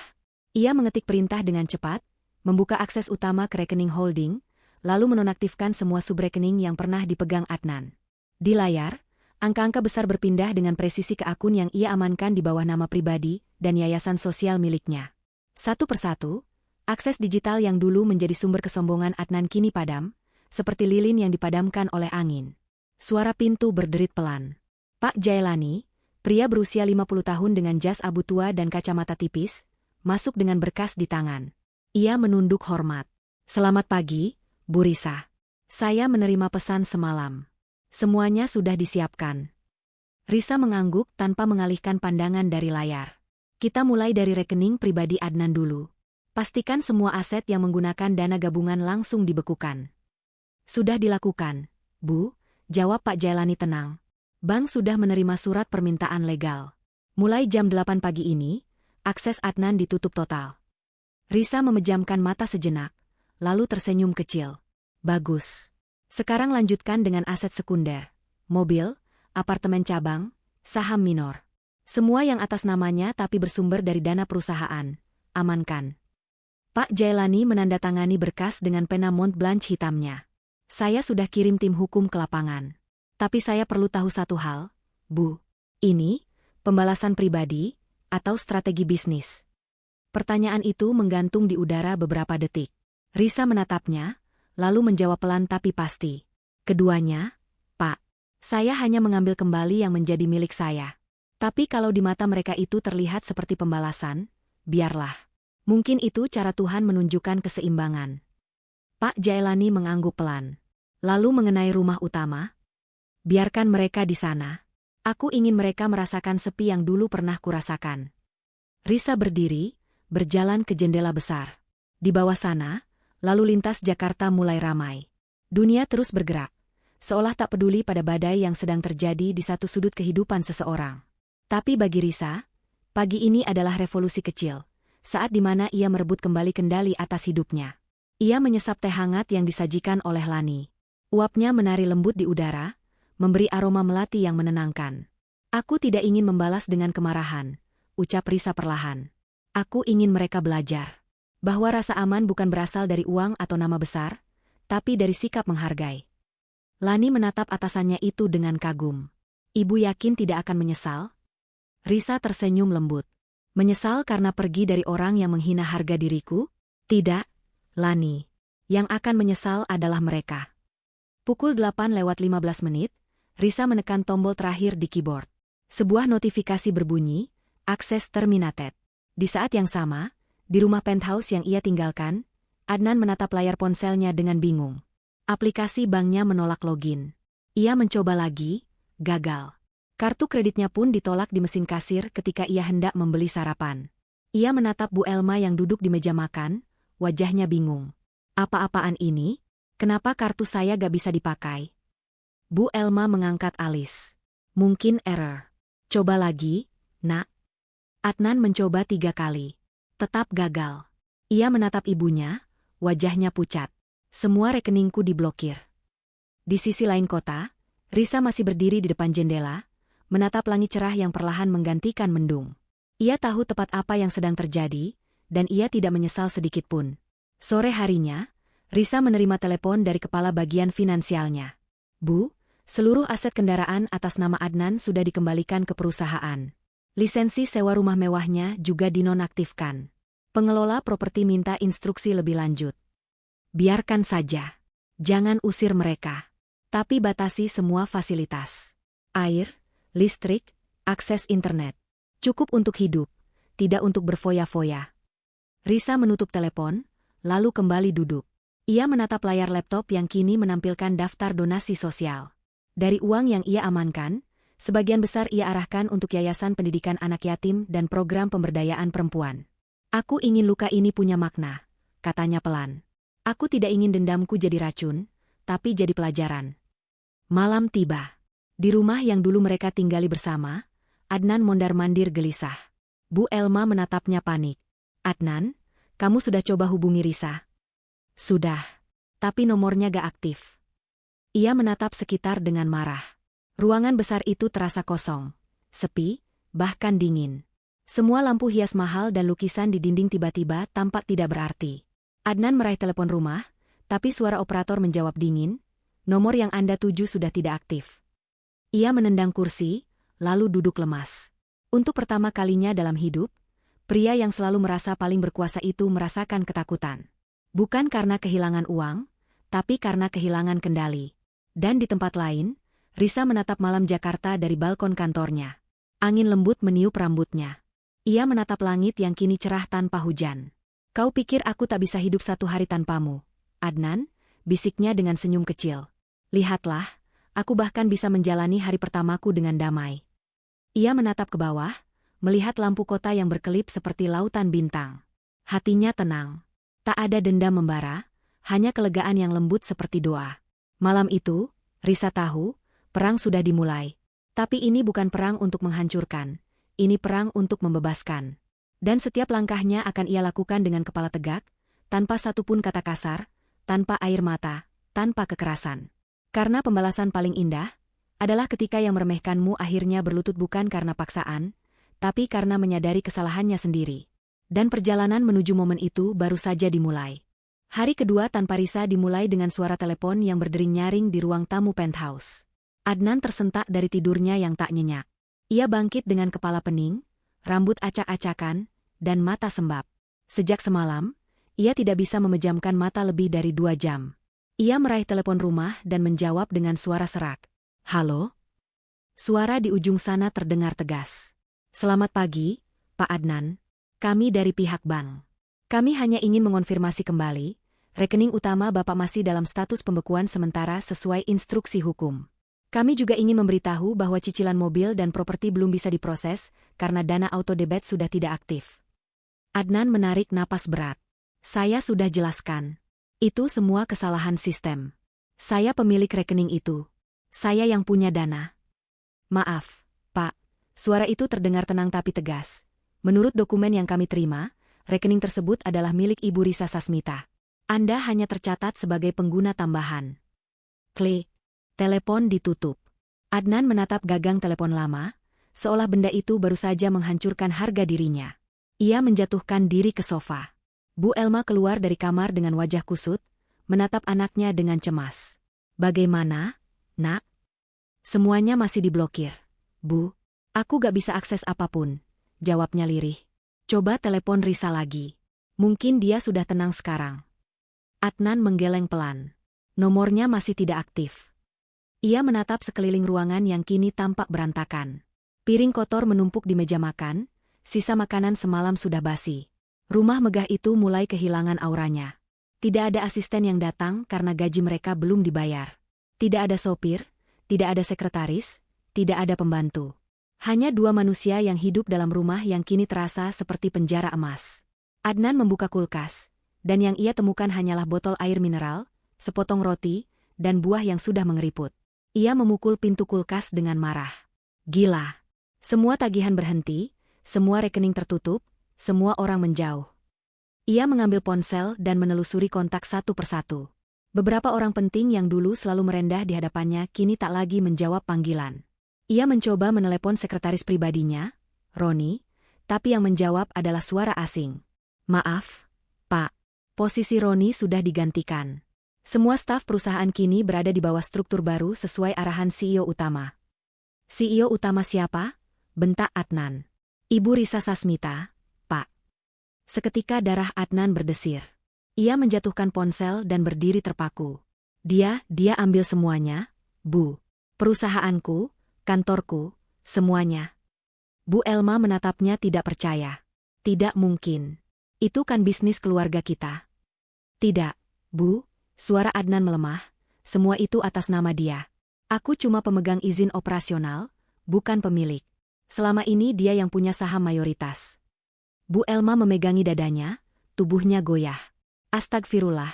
Ia mengetik perintah dengan cepat, membuka akses utama ke rekening holding, lalu menonaktifkan semua subrekening yang pernah dipegang Adnan. Di layar, angka-angka besar berpindah dengan presisi ke akun yang ia amankan di bawah nama pribadi dan yayasan sosial miliknya. Satu persatu, akses digital yang dulu menjadi sumber kesombongan Adnan kini padam, seperti lilin yang dipadamkan oleh angin. Suara pintu berderit pelan. Pak Jailani, pria berusia 50 tahun dengan jas abu tua dan kacamata tipis, masuk dengan berkas di tangan. Ia menunduk hormat. Selamat pagi, Bu Risa. Saya menerima pesan semalam. Semuanya sudah disiapkan. Risa mengangguk tanpa mengalihkan pandangan dari layar. Kita mulai dari rekening pribadi Adnan dulu. Pastikan semua aset yang menggunakan dana gabungan langsung dibekukan. Sudah dilakukan, Bu, jawab Pak Jailani tenang. Bank sudah menerima surat permintaan legal. Mulai jam 8 pagi ini, akses Adnan ditutup total. Risa memejamkan mata sejenak, lalu tersenyum kecil. Bagus. Sekarang lanjutkan dengan aset sekunder. Mobil, apartemen cabang, saham minor. Semua yang atas namanya tapi bersumber dari dana perusahaan. Amankan. Pak Jailani menandatangani berkas dengan pena Mont Blanche hitamnya. Saya sudah kirim tim hukum ke lapangan. Tapi saya perlu tahu satu hal, Bu. Ini, pembalasan pribadi, atau strategi bisnis? Pertanyaan itu menggantung di udara beberapa detik. Risa menatapnya, lalu menjawab pelan tapi pasti. Keduanya, Pak. Saya hanya mengambil kembali yang menjadi milik saya. Tapi kalau di mata mereka itu terlihat seperti pembalasan, biarlah. Mungkin itu cara Tuhan menunjukkan keseimbangan. Pak Jailani mengangguk pelan. Lalu mengenai rumah utama, biarkan mereka di sana. Aku ingin mereka merasakan sepi yang dulu pernah kurasakan. Risa berdiri, berjalan ke jendela besar. Di bawah sana, lalu lintas Jakarta mulai ramai. Dunia terus bergerak, seolah tak peduli pada badai yang sedang terjadi di satu sudut kehidupan seseorang. Tapi bagi Risa, pagi ini adalah revolusi kecil, saat di mana ia merebut kembali kendali atas hidupnya. Ia menyesap teh hangat yang disajikan oleh Lani. Uapnya menari lembut di udara, memberi aroma melati yang menenangkan. Aku tidak ingin membalas dengan kemarahan, ucap Risa perlahan. Aku ingin mereka belajar bahwa rasa aman bukan berasal dari uang atau nama besar, tapi dari sikap menghargai. Lani menatap atasannya itu dengan kagum. Ibu yakin tidak akan menyesal? Risa tersenyum lembut. Menyesal karena pergi dari orang yang menghina harga diriku? Tidak, Lani. Yang akan menyesal adalah mereka. Pukul 8:15, Risa menekan tombol terakhir di keyboard. Sebuah notifikasi berbunyi, akses terminated. Di saat yang sama, di rumah penthouse yang ia tinggalkan, Adnan menatap layar ponselnya dengan bingung. Aplikasi banknya menolak login. Ia mencoba lagi, gagal. Kartu kreditnya pun ditolak di mesin kasir ketika ia hendak membeli sarapan. Ia menatap Bu Elma yang duduk di meja makan, wajahnya bingung. Apa-apaan ini? Kenapa kartu saya gak bisa dipakai? Bu Elma mengangkat alis. Mungkin error. Coba lagi, nak. Adnan mencoba 3 kali. Tetap gagal. Ia menatap ibunya, wajahnya pucat. Semua rekeningku diblokir. Di sisi lain kota, Risa masih berdiri di depan jendela, menatap langit cerah yang perlahan menggantikan mendung. Ia tahu tepat apa yang sedang terjadi, dan ia tidak menyesal sedikitpun. Sore harinya, Risa menerima telepon dari kepala bagian finansialnya. Bu, seluruh aset kendaraan atas nama Adnan sudah dikembalikan ke perusahaan. Lisensi sewa rumah mewahnya juga dinonaktifkan. Pengelola properti minta instruksi lebih lanjut. Biarkan saja. Jangan usir mereka. Tapi batasi semua fasilitas. Air, listrik, akses internet. Cukup untuk hidup, tidak untuk berfoya-foya. Risa menutup telepon, lalu kembali duduk. Ia menatap layar laptop yang kini menampilkan daftar donasi sosial. Dari uang yang ia amankan, sebagian besar ia arahkan untuk Yayasan Pendidikan Anak Yatim dan program pemberdayaan perempuan. Aku ingin luka ini punya makna, katanya pelan. Aku tidak ingin dendamku jadi racun, tapi jadi pelajaran. Malam tiba. Di rumah yang dulu mereka tinggali bersama, Adnan mondar-mandir gelisah. Bu Elma menatapnya panik. Adnan, kamu sudah coba hubungi Risa? Sudah. Tapi nomornya gak aktif. Ia menatap sekitar dengan marah. Ruangan besar itu terasa kosong, sepi, bahkan dingin. Semua lampu hias mahal dan lukisan di dinding tiba-tiba tampak tidak berarti. Adnan meraih telepon rumah, tapi suara operator menjawab dingin, nomor yang Anda tuju sudah tidak aktif. Ia menendang kursi, lalu duduk lemas. Untuk pertama kalinya dalam hidup, pria yang selalu merasa paling berkuasa itu merasakan ketakutan. Bukan karena kehilangan uang, tapi karena kehilangan kendali. Dan di tempat lain, Risa menatap malam Jakarta dari balkon kantornya. Angin lembut meniup rambutnya. Ia menatap langit yang kini cerah tanpa hujan. Kau pikir aku tak bisa hidup satu hari tanpamu, Adnan? Bisiknya dengan senyum kecil. Lihatlah, aku bahkan bisa menjalani hari pertamaku dengan damai. Ia menatap ke bawah, melihat lampu kota yang berkelip seperti lautan bintang. Hatinya tenang. Tak ada dendam membara, hanya kelegaan yang lembut seperti doa. Malam itu, Risa tahu, perang sudah dimulai. Tapi ini bukan perang untuk menghancurkan, ini perang untuk membebaskan. Dan setiap langkahnya akan ia lakukan dengan kepala tegak, tanpa satupun kata kasar, tanpa air mata, tanpa kekerasan. Karena pembalasan paling indah, adalah ketika yang meremehkanmu akhirnya berlutut bukan karena paksaan, tapi karena menyadari kesalahannya sendiri. Dan perjalanan menuju momen itu baru saja dimulai. Hari kedua tanpa Risa dimulai dengan suara telepon yang berdering nyaring di ruang tamu penthouse. Adnan tersentak dari tidurnya yang tak nyenyak. Ia bangkit dengan kepala pening, rambut acak-acakan, dan mata sembab. Sejak semalam, ia tidak bisa memejamkan mata lebih dari 2 jam. Ia meraih telepon rumah dan menjawab dengan suara serak. Halo? Suara di ujung sana terdengar tegas. Selamat pagi, Pak Adnan. Kami dari pihak bank. Kami hanya ingin mengonfirmasi kembali, rekening utama Bapak masih dalam status pembekuan sementara sesuai instruksi hukum. Kami juga ingin memberitahu bahwa cicilan mobil dan properti belum bisa diproses karena dana auto debit sudah tidak aktif. Adnan menarik napas berat. Saya sudah jelaskan. Itu semua kesalahan sistem. Saya pemilik rekening itu. Saya yang punya dana. Maaf, Pak. Suara itu terdengar tenang tapi tegas. Menurut dokumen yang kami terima, rekening tersebut adalah milik Ibu Risa Sasmita. Anda hanya tercatat sebagai pengguna tambahan. Klik. Telepon ditutup. Adnan menatap gagang telepon lama, seolah benda itu baru saja menghancurkan harga dirinya. Ia menjatuhkan diri ke sofa. Bu Elma keluar dari kamar dengan wajah kusut, menatap anaknya dengan cemas. Bagaimana, Nak? Semuanya masih diblokir. Bu, aku gak bisa akses apapun, jawabnya lirih. Coba telepon Risa lagi. Mungkin dia sudah tenang sekarang. Adnan menggeleng pelan. Nomornya masih tidak aktif. Ia menatap sekeliling ruangan yang kini tampak berantakan. Piring kotor menumpuk di meja makan, sisa makanan semalam sudah basi. Rumah megah itu mulai kehilangan auranya. Tidak ada asisten yang datang karena gaji mereka belum dibayar. Tidak ada sopir, tidak ada sekretaris, tidak ada pembantu. Hanya dua manusia yang hidup dalam rumah yang kini terasa seperti penjara emas. Adnan membuka kulkas, dan yang ia temukan hanyalah botol air mineral, sepotong roti, dan buah yang sudah mengeriput. Ia memukul pintu kulkas dengan marah. Gila. Semua tagihan berhenti, semua rekening tertutup, semua orang menjauh. Ia mengambil ponsel dan menelusuri kontak satu persatu. Beberapa orang penting yang dulu selalu merendah di hadapannya kini tak lagi menjawab panggilan. Ia mencoba menelepon sekretaris pribadinya, Roni, tapi yang menjawab adalah suara asing. Maaf, Pak. Posisi Roni sudah digantikan. Semua staf perusahaan kini berada di bawah struktur baru sesuai arahan CEO utama. CEO utama siapa? Bentak Adnan. Ibu Risa Sasmita, Pak. Seketika darah Adnan berdesir. Ia menjatuhkan ponsel dan berdiri terpaku. Dia ambil semuanya, Bu. Perusahaanku, kantorku, semuanya. Bu Elma menatapnya tidak percaya. Tidak mungkin. Itu kan bisnis keluarga kita. Tidak, Bu. Suara Adnan melemah, semua itu atas nama dia. Aku cuma pemegang izin operasional, bukan pemilik. Selama ini dia yang punya saham mayoritas. Bu Elma memegangi dadanya, tubuhnya goyah. Astagfirullah,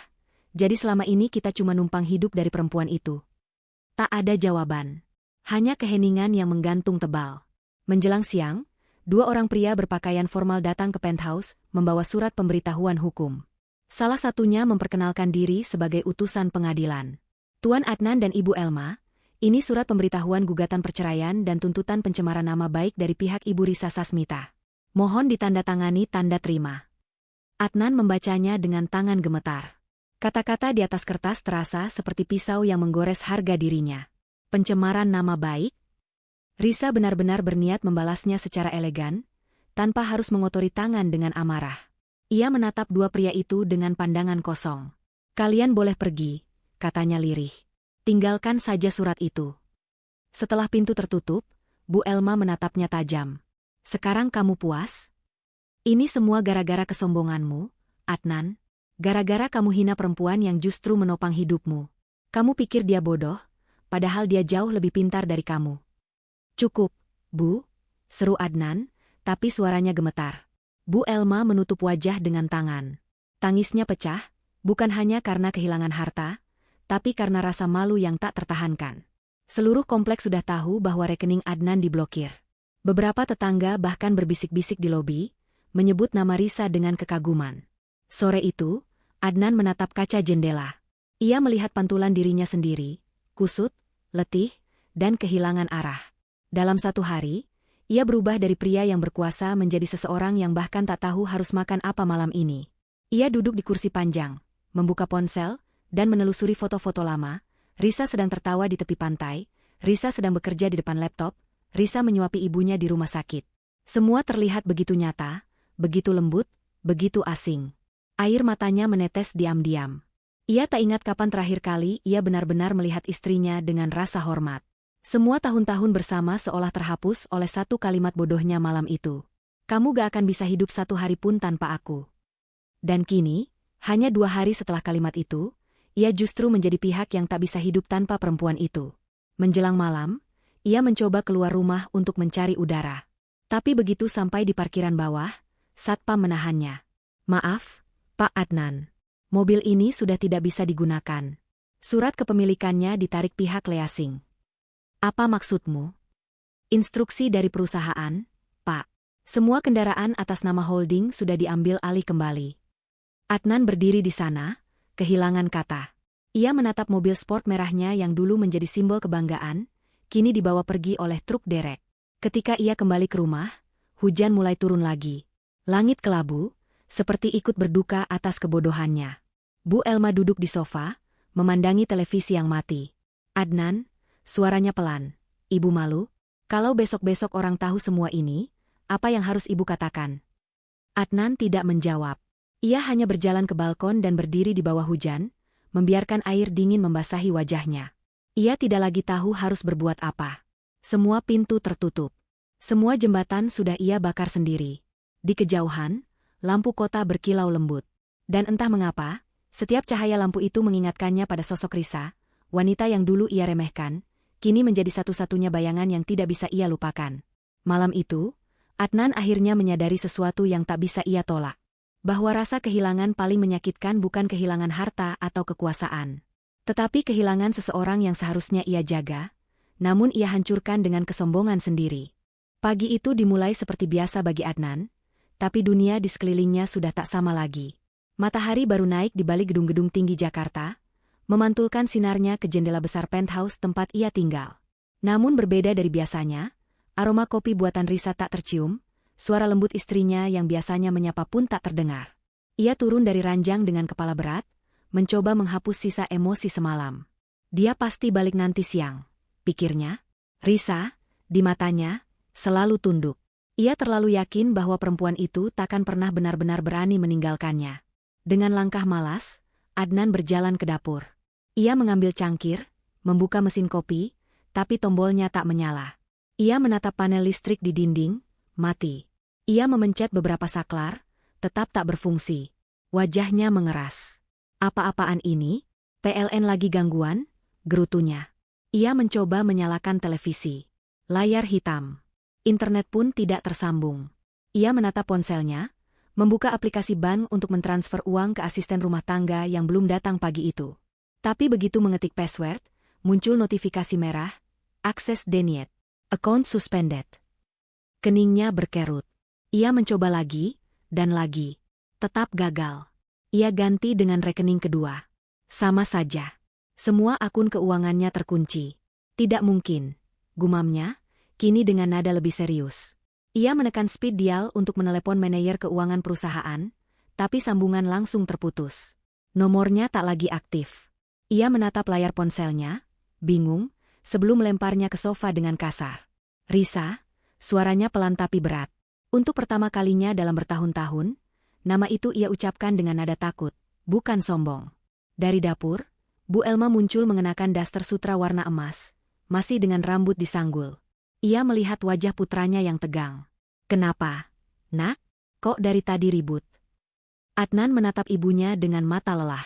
jadi selama ini kita cuma numpang hidup dari perempuan itu. Tak ada jawaban. Hanya keheningan yang menggantung tebal. Menjelang siang, dua orang pria berpakaian formal datang ke penthouse, membawa surat pemberitahuan hukum. Salah satunya memperkenalkan diri sebagai utusan pengadilan. Tuan Adnan dan Ibu Elma, ini surat pemberitahuan gugatan perceraian dan tuntutan pencemaran nama baik dari pihak Ibu Risa Sasmita. Mohon ditandatangani tanda terima. Adnan membacanya dengan tangan gemetar. Kata-kata di atas kertas terasa seperti pisau yang menggores harga dirinya. Pencemaran nama baik? Risa benar-benar berniat membalasnya secara elegan, tanpa harus mengotori tangan dengan amarah. Ia menatap dua pria itu dengan pandangan kosong. Kalian boleh pergi, katanya lirih. Tinggalkan saja surat itu. Setelah pintu tertutup, Bu Elma menatapnya tajam. Sekarang kamu puas? Ini semua gara-gara kesombonganmu, Adnan. Gara-gara kamu hina perempuan yang justru menopang hidupmu. Kamu pikir dia bodoh, padahal dia jauh lebih pintar dari kamu. Cukup, Bu, seru Adnan, tapi suaranya gemetar. Bu Elma menutup wajah dengan tangan. Tangisnya pecah, bukan hanya karena kehilangan harta, tapi karena rasa malu yang tak tertahankan. Seluruh kompleks sudah tahu bahwa rekening Adnan diblokir. Beberapa tetangga bahkan berbisik-bisik di lobi, menyebut nama Risa dengan kekaguman. Sore itu, Adnan menatap kaca jendela. Ia melihat pantulan dirinya sendiri, kusut, letih, dan kehilangan arah. Dalam satu hari, ia berubah dari pria yang berkuasa menjadi seseorang yang bahkan tak tahu harus makan apa malam ini. Ia duduk di kursi panjang, membuka ponsel, dan menelusuri foto-foto lama. Risa sedang tertawa di tepi pantai, Risa sedang bekerja di depan laptop, Risa menyuapi ibunya di rumah sakit. Semua terlihat begitu nyata, begitu lembut, begitu asing. Air matanya menetes diam-diam. Ia tak ingat kapan terakhir kali ia benar-benar melihat istrinya dengan rasa hormat. Semua tahun-tahun bersama seolah terhapus oleh satu kalimat bodohnya malam itu. Kamu gak akan bisa hidup satu hari pun tanpa aku. Dan kini, hanya 2 hari setelah kalimat itu, ia justru menjadi pihak yang tak bisa hidup tanpa perempuan itu. Menjelang malam, ia mencoba keluar rumah untuk mencari udara. Tapi begitu sampai di parkiran bawah, satpam menahannya. Maaf, Pak Adnan. Mobil ini sudah tidak bisa digunakan. Surat kepemilikannya ditarik pihak leasing. Apa maksudmu? Instruksi dari perusahaan, Pak. Semua kendaraan atas nama holding sudah diambil alih kembali. Adnan berdiri di sana, kehilangan kata. Ia menatap mobil sport merahnya yang dulu menjadi simbol kebanggaan, kini dibawa pergi oleh truk derek. Ketika ia kembali ke rumah, hujan mulai turun lagi. Langit kelabu, seperti ikut berduka atas kebodohannya. Bu Elma duduk di sofa, memandangi televisi yang mati. Adnan, suaranya pelan. Ibu malu? Kalau besok-besok orang tahu semua ini, apa yang harus ibu katakan? Adnan tidak menjawab. Ia hanya berjalan ke balkon dan berdiri di bawah hujan, membiarkan air dingin membasahi wajahnya. Ia tidak lagi tahu harus berbuat apa. Semua pintu tertutup. Semua jembatan sudah ia bakar sendiri. Di kejauhan, lampu kota berkilau lembut. Dan entah mengapa, setiap cahaya lampu itu mengingatkannya pada sosok Risa, wanita yang dulu ia remehkan, kini menjadi satu-satunya bayangan yang tidak bisa ia lupakan. Malam itu, Adnan akhirnya menyadari sesuatu yang tak bisa ia tolak. Bahwa rasa kehilangan paling menyakitkan bukan kehilangan harta atau kekuasaan, tetapi kehilangan seseorang yang seharusnya ia jaga, namun ia hancurkan dengan kesombongan sendiri. Pagi itu dimulai seperti biasa bagi Adnan, tapi dunia di sekelilingnya sudah tak sama lagi. Matahari baru naik di balik gedung-gedung tinggi Jakarta, memantulkan sinarnya ke jendela besar penthouse tempat ia tinggal. Namun berbeda dari biasanya, aroma kopi buatan Risa tak tercium. Suara lembut istrinya yang biasanya menyapa pun tak terdengar. Ia turun dari ranjang dengan kepala berat, mencoba menghapus sisa emosi semalam. Dia pasti balik nanti siang, pikirnya. Risa, di matanya, selalu tunduk. Ia terlalu yakin bahwa perempuan itu takkan pernah benar-benar berani meninggalkannya. Dengan langkah malas, Adnan berjalan ke dapur. Ia mengambil cangkir, membuka mesin kopi, tapi tombolnya tak menyala. Ia menatap panel listrik di dinding, mati. Ia memencet beberapa saklar, tetap tak berfungsi. Wajahnya mengeras. Apa-apaan ini? PLN lagi gangguan? Gerutunya. Ia mencoba menyalakan televisi. Layar hitam. Internet pun tidak tersambung. Ia menatap ponselnya, membuka aplikasi bank untuk mentransfer uang ke asisten rumah tangga yang belum datang pagi itu. Tapi begitu mengetik password, muncul notifikasi merah, akses denied, account suspended. Keningnya berkerut. Ia mencoba lagi, dan lagi. Tetap gagal. Ia ganti dengan rekening kedua. Sama saja. Semua akun keuangannya terkunci. Tidak mungkin, gumamnya, kini dengan nada lebih serius. Ia menekan speed dial untuk menelepon manajer keuangan perusahaan, tapi sambungan langsung terputus. Nomornya tak lagi aktif. Ia menatap layar ponselnya, bingung, sebelum melemparnya ke sofa dengan kasar. Risa, suaranya pelan tapi berat. Untuk pertama kalinya dalam bertahun-tahun, nama itu ia ucapkan dengan nada takut, bukan sombong. Dari dapur, Bu Elma muncul mengenakan daster sutra warna emas, masih dengan rambut disanggul. Ia melihat wajah putranya yang tegang. Kenapa, Nak? Kok dari tadi ribut? Adnan menatap ibunya dengan mata lelah.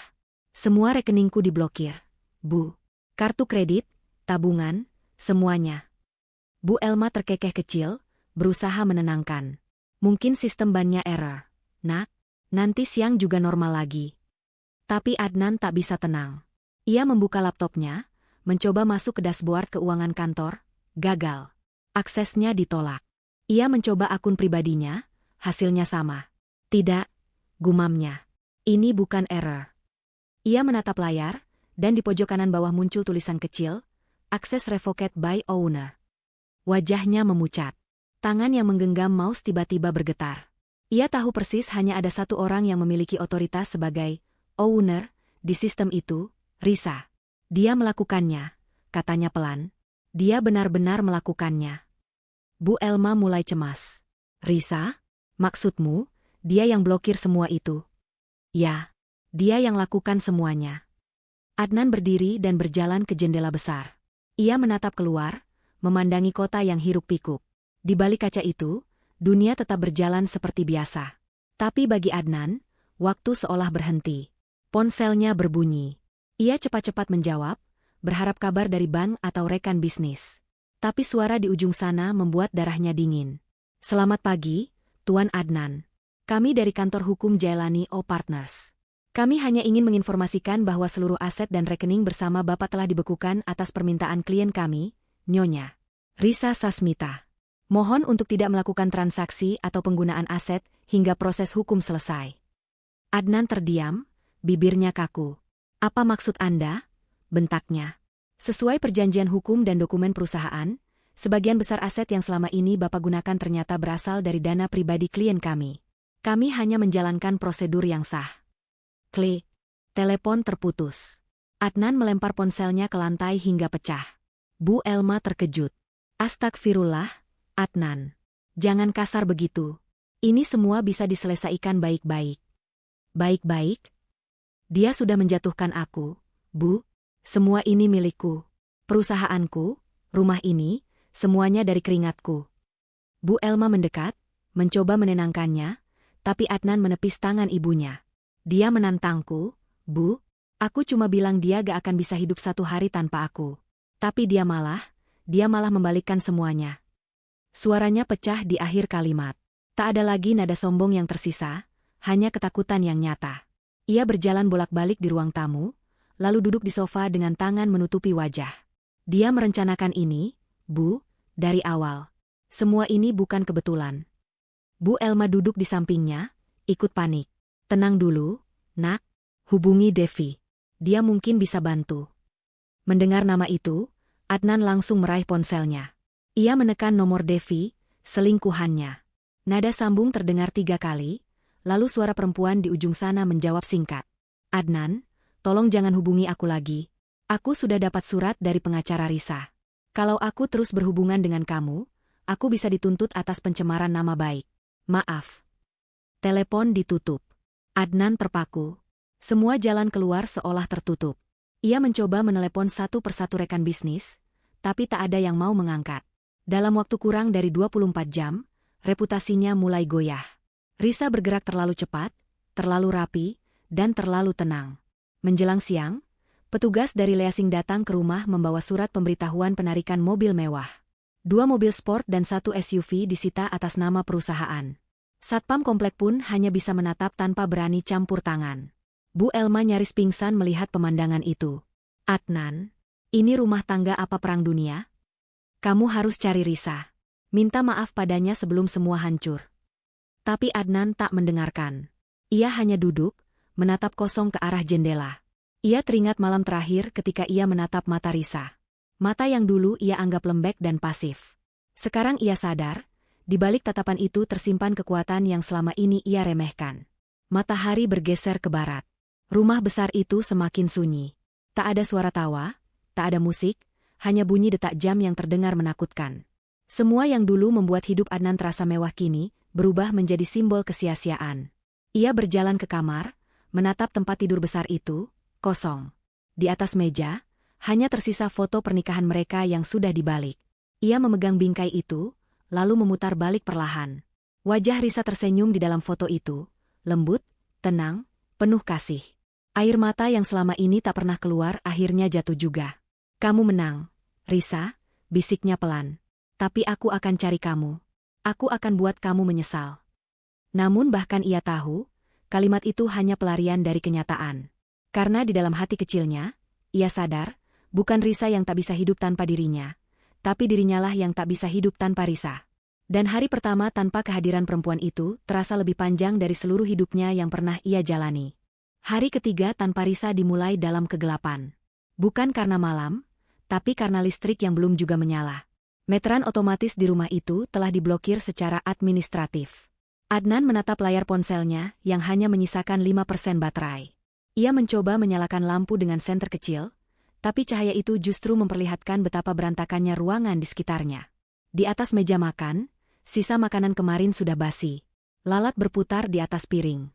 Semua rekeningku diblokir, Bu. Kartu kredit, tabungan, semuanya. Bu Elma terkekeh kecil, berusaha menenangkan. Mungkin sistem bannya error. Nak, nanti siang juga normal lagi. Tapi Adnan tak bisa tenang. Ia membuka laptopnya, mencoba masuk ke dashboard keuangan kantor, gagal. Aksesnya ditolak. Ia mencoba akun pribadinya, hasilnya sama. Tidak, gumamnya. Ini bukan error. Ia menatap layar, dan di pojok kanan bawah muncul tulisan kecil, akses revoked by owner. Wajahnya memucat. Tangan yang menggenggam mouse tiba-tiba bergetar. Ia tahu persis hanya ada satu orang yang memiliki otoritas sebagai owner di sistem itu, Risa. Dia melakukannya, katanya pelan. Dia benar-benar melakukannya. Bu Elma mulai cemas. Risa? Maksudmu, dia yang blokir semua itu? Ya. Dia yang lakukan semuanya. Adnan berdiri dan berjalan ke jendela besar. Ia menatap keluar, memandangi kota yang hiruk-pikuk. Di balik kaca itu, dunia tetap berjalan seperti biasa. Tapi bagi Adnan, waktu seolah berhenti. Ponselnya berbunyi. Ia cepat-cepat menjawab, berharap kabar dari bank atau rekan bisnis. Tapi suara di ujung sana membuat darahnya dingin. Selamat pagi, Tuan Adnan. Kami dari kantor hukum Jailani O Partners. Kami hanya ingin menginformasikan bahwa seluruh aset dan rekening bersama Bapak telah dibekukan atas permintaan klien kami, Nyonya Risa Sasmita. Mohon untuk tidak melakukan transaksi atau penggunaan aset hingga proses hukum selesai. Adnan terdiam, bibirnya kaku. Apa maksud Anda? Bentaknya. Sesuai perjanjian hukum dan dokumen perusahaan, sebagian besar aset yang selama ini Bapak gunakan ternyata berasal dari dana pribadi klien kami. Kami hanya menjalankan prosedur yang sah. Klik. Telepon terputus. Adnan melempar ponselnya ke lantai hingga pecah. Bu Elma terkejut. Astagfirullah, Adnan. Jangan kasar begitu. Ini semua bisa diselesaikan baik-baik. Baik-baik? Dia sudah menjatuhkan aku, Bu. Semua ini milikku. Perusahaanku, rumah ini, semuanya dari keringatku. Bu Elma mendekat, mencoba menenangkannya, tapi Adnan menepis tangan ibunya. Dia menantangku, Bu. Aku cuma bilang dia gak akan bisa hidup satu hari tanpa aku. Tapi dia malah membalikkan semuanya. Suaranya pecah di akhir kalimat. Tak ada lagi nada sombong yang tersisa, hanya ketakutan yang nyata. Ia berjalan bolak-balik di ruang tamu, lalu duduk di sofa dengan tangan menutupi wajah. Dia merencanakan ini, Bu, dari awal. Semua ini bukan kebetulan. Bu Elma duduk di sampingnya, ikut panik. Tenang dulu, Nak. Hubungi Devi. Dia mungkin bisa bantu. Mendengar nama itu, Adnan langsung meraih ponselnya. Ia menekan nomor Devi, selingkuhannya. Nada sambung terdengar 3 kali, lalu suara perempuan di ujung sana menjawab singkat. Adnan, tolong jangan hubungi aku lagi. Aku sudah dapat surat dari pengacara Risa. Kalau aku terus berhubungan dengan kamu, aku bisa dituntut atas pencemaran nama baik. Maaf. Telepon ditutup. Adnan terpaku. Semua jalan keluar seolah tertutup. Ia mencoba menelepon satu persatu rekan bisnis, tapi tak ada yang mau mengangkat. Dalam waktu kurang dari 24 jam, reputasinya mulai goyah. Risa bergerak terlalu cepat, terlalu rapi, dan terlalu tenang. Menjelang siang, petugas dari Leasing datang ke rumah membawa surat pemberitahuan penarikan mobil mewah. 2 mobil sport dan 1 SUV disita atas nama perusahaan. Satpam komplek pun hanya bisa menatap tanpa berani campur tangan. Bu Elma nyaris pingsan melihat pemandangan itu. Adnan, ini rumah tangga apa perang dunia? Kamu harus cari Risa. Minta maaf padanya sebelum semua hancur. Tapi Adnan tak mendengarkan. Ia hanya duduk, menatap kosong ke arah jendela. Ia teringat malam terakhir ketika ia menatap mata Risa. Mata yang dulu ia anggap lembek dan pasif. Sekarang ia sadar, di balik tatapan itu tersimpan kekuatan yang selama ini ia remehkan. Matahari bergeser ke barat. Rumah besar itu semakin sunyi. Tak ada suara tawa, tak ada musik, hanya bunyi detak jam yang terdengar menakutkan. Semua yang dulu membuat hidup Adnan terasa mewah kini, berubah menjadi simbol kesia-siaan. Ia berjalan ke kamar, menatap tempat tidur besar itu, kosong. Di atas meja, hanya tersisa foto pernikahan mereka yang sudah dibalik. Ia memegang bingkai itu, lalu memutar balik perlahan. Wajah Risa tersenyum di dalam foto itu, lembut, tenang, penuh kasih. Air mata yang selama ini tak pernah keluar akhirnya jatuh juga. Kamu menang, Risa, bisiknya pelan. Tapi aku akan cari kamu. Aku akan buat kamu menyesal. Namun bahkan ia tahu, kalimat itu hanya pelarian dari kenyataan. Karena di dalam hati kecilnya, ia sadar, bukan Risa yang tak bisa hidup tanpa dirinya, tapi dirinya lah yang tak bisa hidup tanpa Risa. Dan hari pertama tanpa kehadiran perempuan itu terasa lebih panjang dari seluruh hidupnya yang pernah ia jalani. Hari ketiga tanpa Risa dimulai dalam kegelapan. Bukan karena malam, tapi karena listrik yang belum juga menyala. Meteran otomatis di rumah itu telah diblokir secara administratif. Adnan menatap layar ponselnya yang hanya menyisakan 5% baterai. Ia mencoba menyalakan lampu dengan senter kecil, tapi cahaya itu justru memperlihatkan betapa berantakannya ruangan di sekitarnya. Di atas meja makan, sisa makanan kemarin sudah basi. Lalat berputar di atas piring.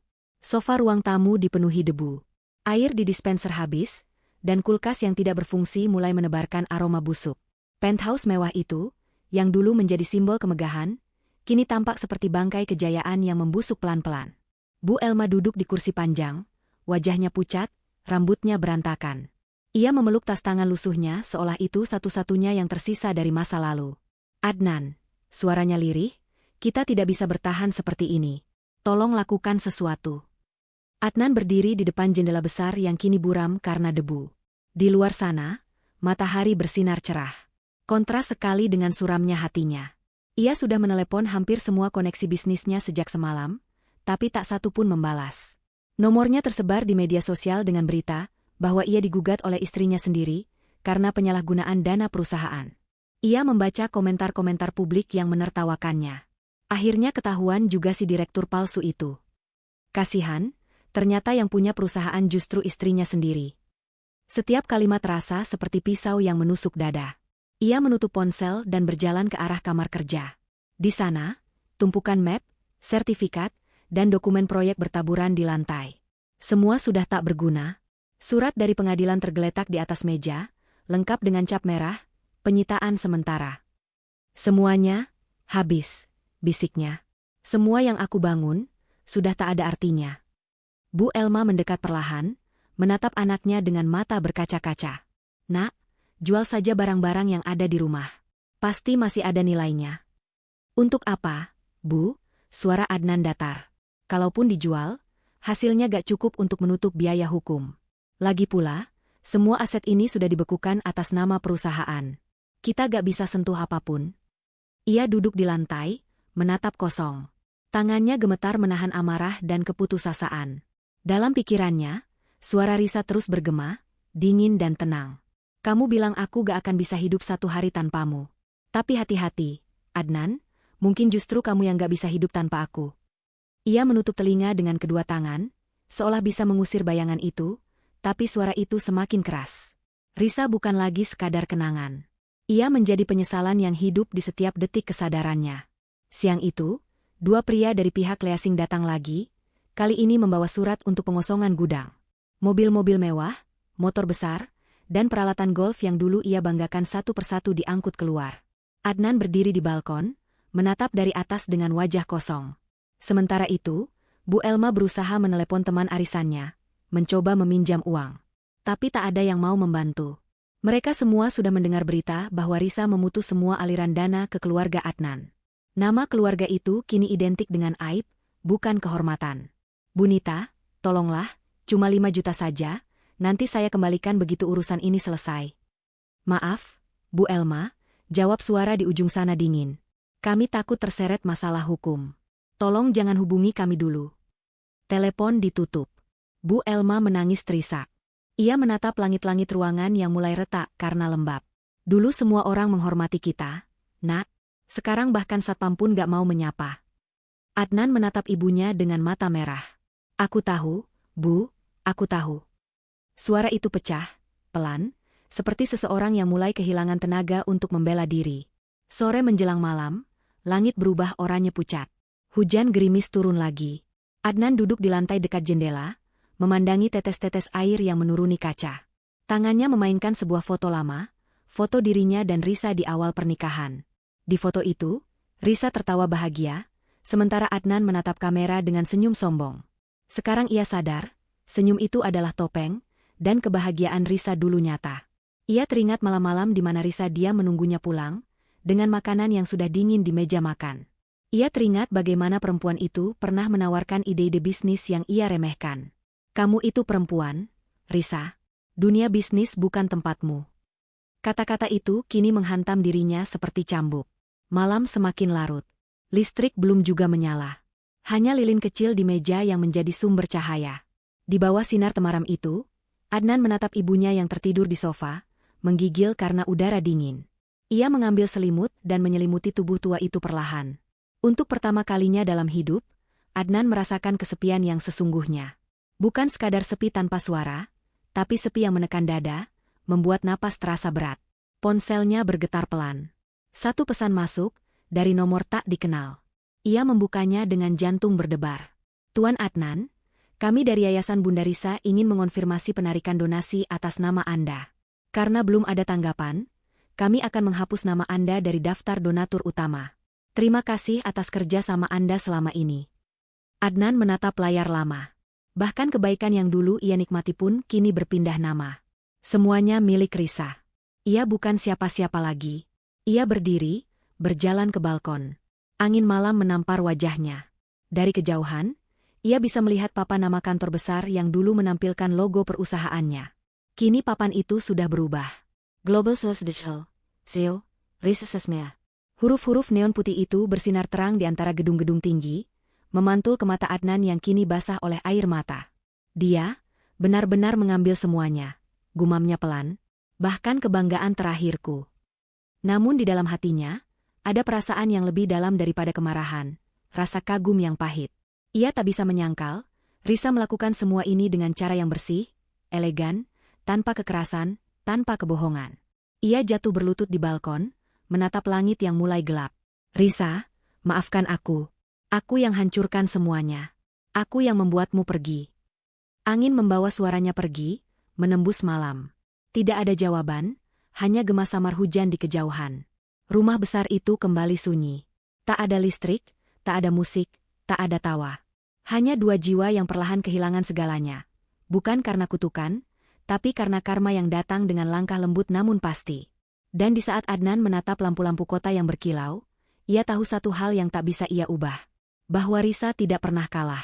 Sofa ruang tamu dipenuhi debu. Air di dispenser habis, dan kulkas yang tidak berfungsi mulai menebarkan aroma busuk. Penthouse mewah itu, yang dulu menjadi simbol kemegahan, kini tampak seperti bangkai kejayaan yang membusuk pelan-pelan. Bu Elma duduk di kursi panjang, wajahnya pucat, rambutnya berantakan. Ia memeluk tas tangan lusuhnya seolah itu satu-satunya yang tersisa dari masa lalu. Adnan, suaranya lirih, kita tidak bisa bertahan seperti ini. Tolong lakukan sesuatu. Adnan berdiri di depan jendela besar yang kini buram karena debu. Di luar sana, matahari bersinar cerah. Kontras sekali dengan suramnya hatinya. Ia sudah menelepon hampir semua koneksi bisnisnya sejak semalam, tapi tak satu pun membalas. Nomornya tersebar di media sosial dengan berita, bahwa ia digugat oleh istrinya sendiri karena penyalahgunaan dana perusahaan. Ia membaca komentar-komentar publik yang menertawakannya. Akhirnya ketahuan juga si direktur palsu itu. Kasihan, ternyata yang punya perusahaan justru istrinya sendiri. Setiap kalimat terasa seperti pisau yang menusuk dada. Ia menutup ponsel dan berjalan ke arah kamar kerja. Di sana, tumpukan map, sertifikat, dan dokumen proyek bertaburan di lantai. Semua sudah tak berguna. Surat dari pengadilan tergeletak di atas meja, lengkap dengan cap merah, penyitaan sementara. Semuanya habis, bisiknya. Semua yang aku bangun sudah tak ada artinya. Bu Elma mendekat perlahan, menatap anaknya dengan mata berkaca-kaca. Nak, jual saja barang-barang yang ada di rumah. Pasti masih ada nilainya. Untuk apa, Bu? Suara Adnan datar. Kalaupun dijual, hasilnya gak cukup untuk menutup biaya hukum. Lagi pula, semua aset ini sudah dibekukan atas nama perusahaan. Kita gak bisa sentuh apapun. Ia duduk di lantai, menatap kosong. Tangannya gemetar menahan amarah dan keputusasaan. Dalam pikirannya, suara Risa terus bergema, dingin dan tenang. Kamu bilang aku gak akan bisa hidup satu hari tanpamu. Tapi hati-hati, Adnan, mungkin justru kamu yang gak bisa hidup tanpa aku. Ia menutup telinga dengan kedua tangan, seolah bisa mengusir bayangan itu, tapi suara itu semakin keras. Risa bukan lagi sekadar kenangan. Ia menjadi penyesalan yang hidup di setiap detik kesadarannya. Siang itu, dua pria dari pihak leasing datang lagi, kali ini membawa surat untuk pengosongan gudang. Mobil-mobil mewah, motor besar, dan peralatan golf yang dulu ia banggakan satu persatu diangkut keluar. Adnan berdiri di balkon, menatap dari atas dengan wajah kosong. Sementara itu, Bu Elma berusaha menelepon teman arisannya, mencoba meminjam uang. Tapi tak ada yang mau membantu. Mereka semua sudah mendengar berita bahwa Risa memutus semua aliran dana ke keluarga Adnan. Nama keluarga itu kini identik dengan aib, bukan kehormatan. Bu Nita, tolonglah, cuma 5 juta saja, nanti saya kembalikan begitu urusan ini selesai. Maaf, Bu Elma, jawab suara di ujung sana dingin. Kami takut terseret masalah hukum. Tolong jangan hubungi kami dulu. Telepon ditutup. Bu Elma menangis terisak. Ia menatap langit-langit ruangan yang mulai retak karena lembab. Dulu semua orang menghormati kita, Nak. Sekarang bahkan satpam pun gak mau menyapa. Adnan menatap ibunya dengan mata merah. Aku tahu, Bu, aku tahu. Suara itu pecah, pelan, seperti seseorang yang mulai kehilangan tenaga untuk membela diri. Sore menjelang malam, langit berubah oranye pucat. Hujan gerimis turun lagi. Adnan duduk di lantai dekat jendela, memandangi tetes-tetes air yang menuruni kaca. Tangannya memainkan sebuah foto lama, foto dirinya dan Risa di awal pernikahan. Di foto itu, Risa tertawa bahagia, sementara Adnan menatap kamera dengan senyum sombong. Sekarang ia sadar, senyum itu adalah topeng, dan kebahagiaan Risa dulu nyata. Ia teringat malam-malam di mana Risa dia menunggunya pulang, dengan makanan yang sudah dingin di meja makan. Ia teringat bagaimana perempuan itu pernah menawarkan ide-ide bisnis yang ia remehkan. Kamu itu perempuan, Risa. Dunia bisnis bukan tempatmu. Kata-kata itu kini menghantam dirinya seperti cambuk. Malam semakin larut. Listrik belum juga menyala. Hanya lilin kecil di meja yang menjadi sumber cahaya. Di bawah sinar temaram itu, Adnan menatap ibunya yang tertidur di sofa, menggigil karena udara dingin. Ia mengambil selimut dan menyelimuti tubuh tua itu perlahan. Untuk pertama kalinya dalam hidup, Adnan merasakan kesepian yang sesungguhnya. Bukan sekadar sepi tanpa suara, tapi sepi yang menekan dada, membuat napas terasa berat. Ponselnya bergetar pelan. Satu pesan masuk, dari nomor tak dikenal. Ia membukanya dengan jantung berdebar. Tuan Adnan, kami dari Yayasan Bunda Risa ingin mengonfirmasi penarikan donasi atas nama Anda. Karena belum ada tanggapan, kami akan menghapus nama Anda dari daftar donatur utama. Terima kasih atas kerja sama Anda selama ini. Adnan menatap layar lama. Bahkan kebaikan yang dulu ia nikmati pun kini berpindah nama. Semuanya milik Risa. Ia bukan siapa-siapa lagi. Ia berdiri, berjalan ke balkon. Angin malam menampar wajahnya. Dari kejauhan, ia bisa melihat papan nama kantor besar yang dulu menampilkan logo perusahaannya. Kini papan itu sudah berubah. Global Sales Digital, CEO, Risa Sesmea. Huruf-huruf neon putih itu bersinar terang di antara gedung-gedung tinggi, memantul ke mata Adnan yang kini basah oleh air mata. Dia, Benar-benar mengambil semuanya, gumamnya pelan, bahkan kebanggaan terakhirku. Namun di dalam hatinya, ada perasaan yang lebih dalam daripada kemarahan, rasa kagum yang pahit. Ia tak bisa menyangkal, Risa melakukan semua ini dengan cara yang bersih, elegan, tanpa kekerasan, tanpa kebohongan. Ia jatuh berlutut di balkon, menatap langit yang mulai gelap. Risa, maafkan aku. Aku yang hancurkan semuanya. Aku yang membuatmu pergi. Angin membawa suaranya pergi, menembus malam. Tidak ada jawaban, hanya gema samar hujan di kejauhan. Rumah besar itu kembali sunyi. Tak ada listrik, tak ada musik, tak ada tawa. Hanya dua jiwa yang perlahan kehilangan segalanya. Bukan karena kutukan, tapi karena karma yang datang dengan langkah lembut namun pasti. Dan di saat Adnan menatap lampu-lampu kota yang berkilau, ia tahu satu hal yang tak bisa ia ubah. Bahwa Risa tidak pernah kalah.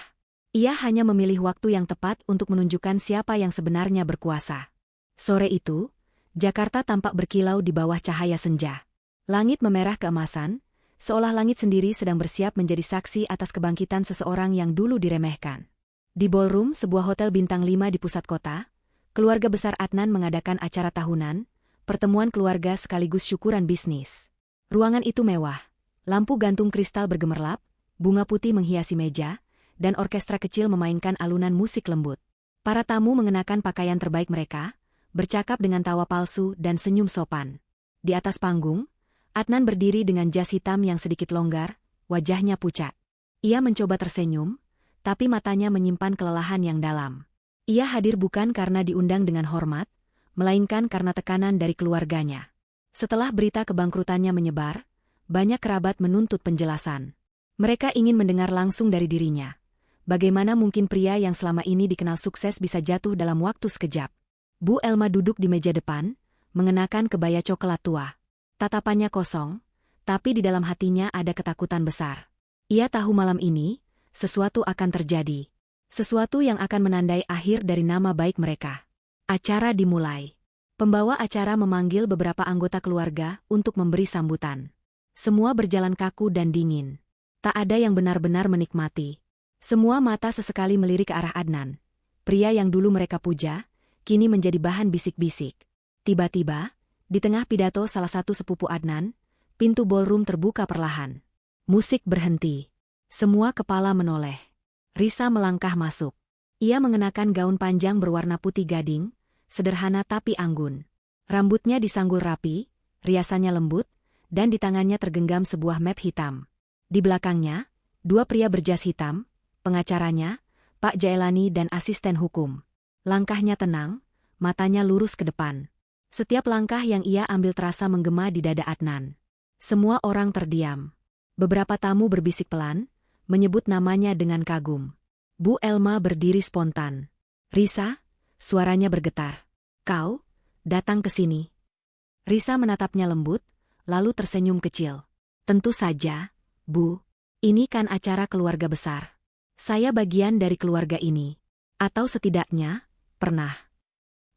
Ia hanya memilih waktu yang tepat untuk menunjukkan siapa yang sebenarnya berkuasa. Sore itu, Jakarta tampak berkilau di bawah cahaya senja. Langit memerah keemasan, seolah langit sendiri sedang bersiap menjadi saksi atas kebangkitan seseorang yang dulu diremehkan. Di ballroom sebuah hotel bintang 5 di pusat kota, keluarga besar Adnan mengadakan acara tahunan, pertemuan keluarga sekaligus syukuran bisnis. Ruangan itu mewah, lampu gantung kristal bergemerlap, bunga putih menghiasi meja, dan orkestra kecil memainkan alunan musik lembut. Para tamu mengenakan pakaian terbaik mereka, bercakap dengan tawa palsu dan senyum sopan. Di atas panggung, Adnan berdiri dengan jas hitam yang sedikit longgar, wajahnya pucat. Ia mencoba tersenyum, tapi matanya menyimpan kelelahan yang dalam. Ia hadir bukan karena diundang dengan hormat, melainkan karena tekanan dari keluarganya. Setelah berita kebangkrutannya menyebar, banyak kerabat menuntut penjelasan. Mereka ingin mendengar langsung dari dirinya. Bagaimana mungkin pria yang selama ini dikenal sukses bisa jatuh dalam waktu sekejap? Bu Elma duduk di meja depan, mengenakan kebaya coklat tua. Tatapannya kosong, tapi di dalam hatinya ada ketakutan besar. Ia tahu malam ini, sesuatu akan terjadi. Sesuatu yang akan menandai akhir dari nama baik mereka. Acara dimulai. Pembawa acara memanggil beberapa anggota keluarga untuk memberi sambutan. Semua berjalan kaku dan dingin. Tak ada yang benar-benar menikmati. Semua mata sesekali melirik ke arah Adnan. Pria yang dulu mereka puja, kini menjadi bahan bisik-bisik. Tiba-tiba, di tengah pidato salah satu sepupu Adnan, pintu ballroom terbuka perlahan. Musik berhenti. Semua kepala menoleh. Risa melangkah masuk. Ia mengenakan gaun panjang berwarna putih gading, sederhana tapi anggun. Rambutnya disanggul rapi, riasannya lembut, dan di tangannya tergenggam sebuah map hitam. Di belakangnya, dua pria berjas hitam, pengacaranya, Pak Jaelani dan asisten hukum. Langkahnya tenang, matanya lurus ke depan. Setiap langkah yang ia ambil terasa menggema di dada Adnan. Semua orang terdiam. Beberapa tamu berbisik pelan, menyebut namanya dengan kagum. Bu Elma berdiri spontan. Risa, suaranya bergetar. Kau, datang ke sini. Risa menatapnya lembut, lalu tersenyum kecil. Tentu saja, Bu. Ini kan acara keluarga besar. Saya bagian dari keluarga ini. Atau setidaknya, pernah.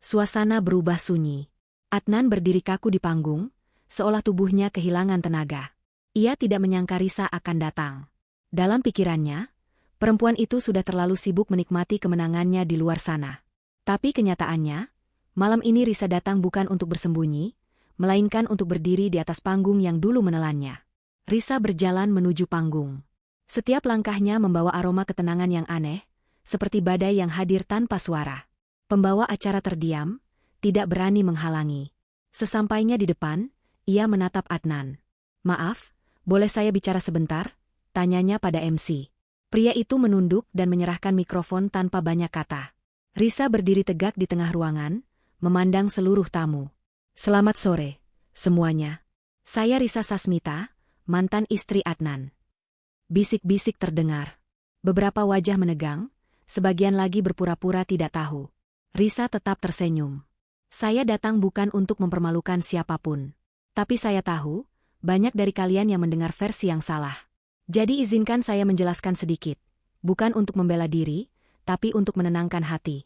Suasana berubah sunyi. Adnan berdiri kaku di panggung, seolah tubuhnya kehilangan tenaga. Ia tidak menyangka Risa akan datang. Dalam pikirannya, perempuan itu sudah terlalu sibuk menikmati kemenangannya di luar sana. Tapi kenyataannya, malam ini Risa datang bukan untuk bersembunyi, melainkan untuk berdiri di atas panggung yang dulu menelannya. Risa berjalan menuju panggung. Setiap langkahnya membawa aroma ketenangan yang aneh, seperti badai yang hadir tanpa suara. Pembawa acara terdiam, tidak berani menghalangi. Sesampainya di depan, ia menatap Adnan. Maaf, boleh saya bicara sebentar? Tanyanya pada MC. Pria itu menunduk dan menyerahkan mikrofon tanpa banyak kata. Risa berdiri tegak di tengah ruangan, memandang seluruh tamu. Selamat sore, semuanya. Saya Risa Sasmita, mantan istri Adnan. Bisik-bisik terdengar. Beberapa wajah menegang, sebagian lagi berpura-pura tidak tahu. Risa tetap tersenyum. Saya datang bukan untuk mempermalukan siapapun. Tapi saya tahu, banyak dari kalian yang mendengar versi yang salah. Jadi izinkan saya menjelaskan sedikit. Bukan untuk membela diri, tapi untuk menenangkan hati.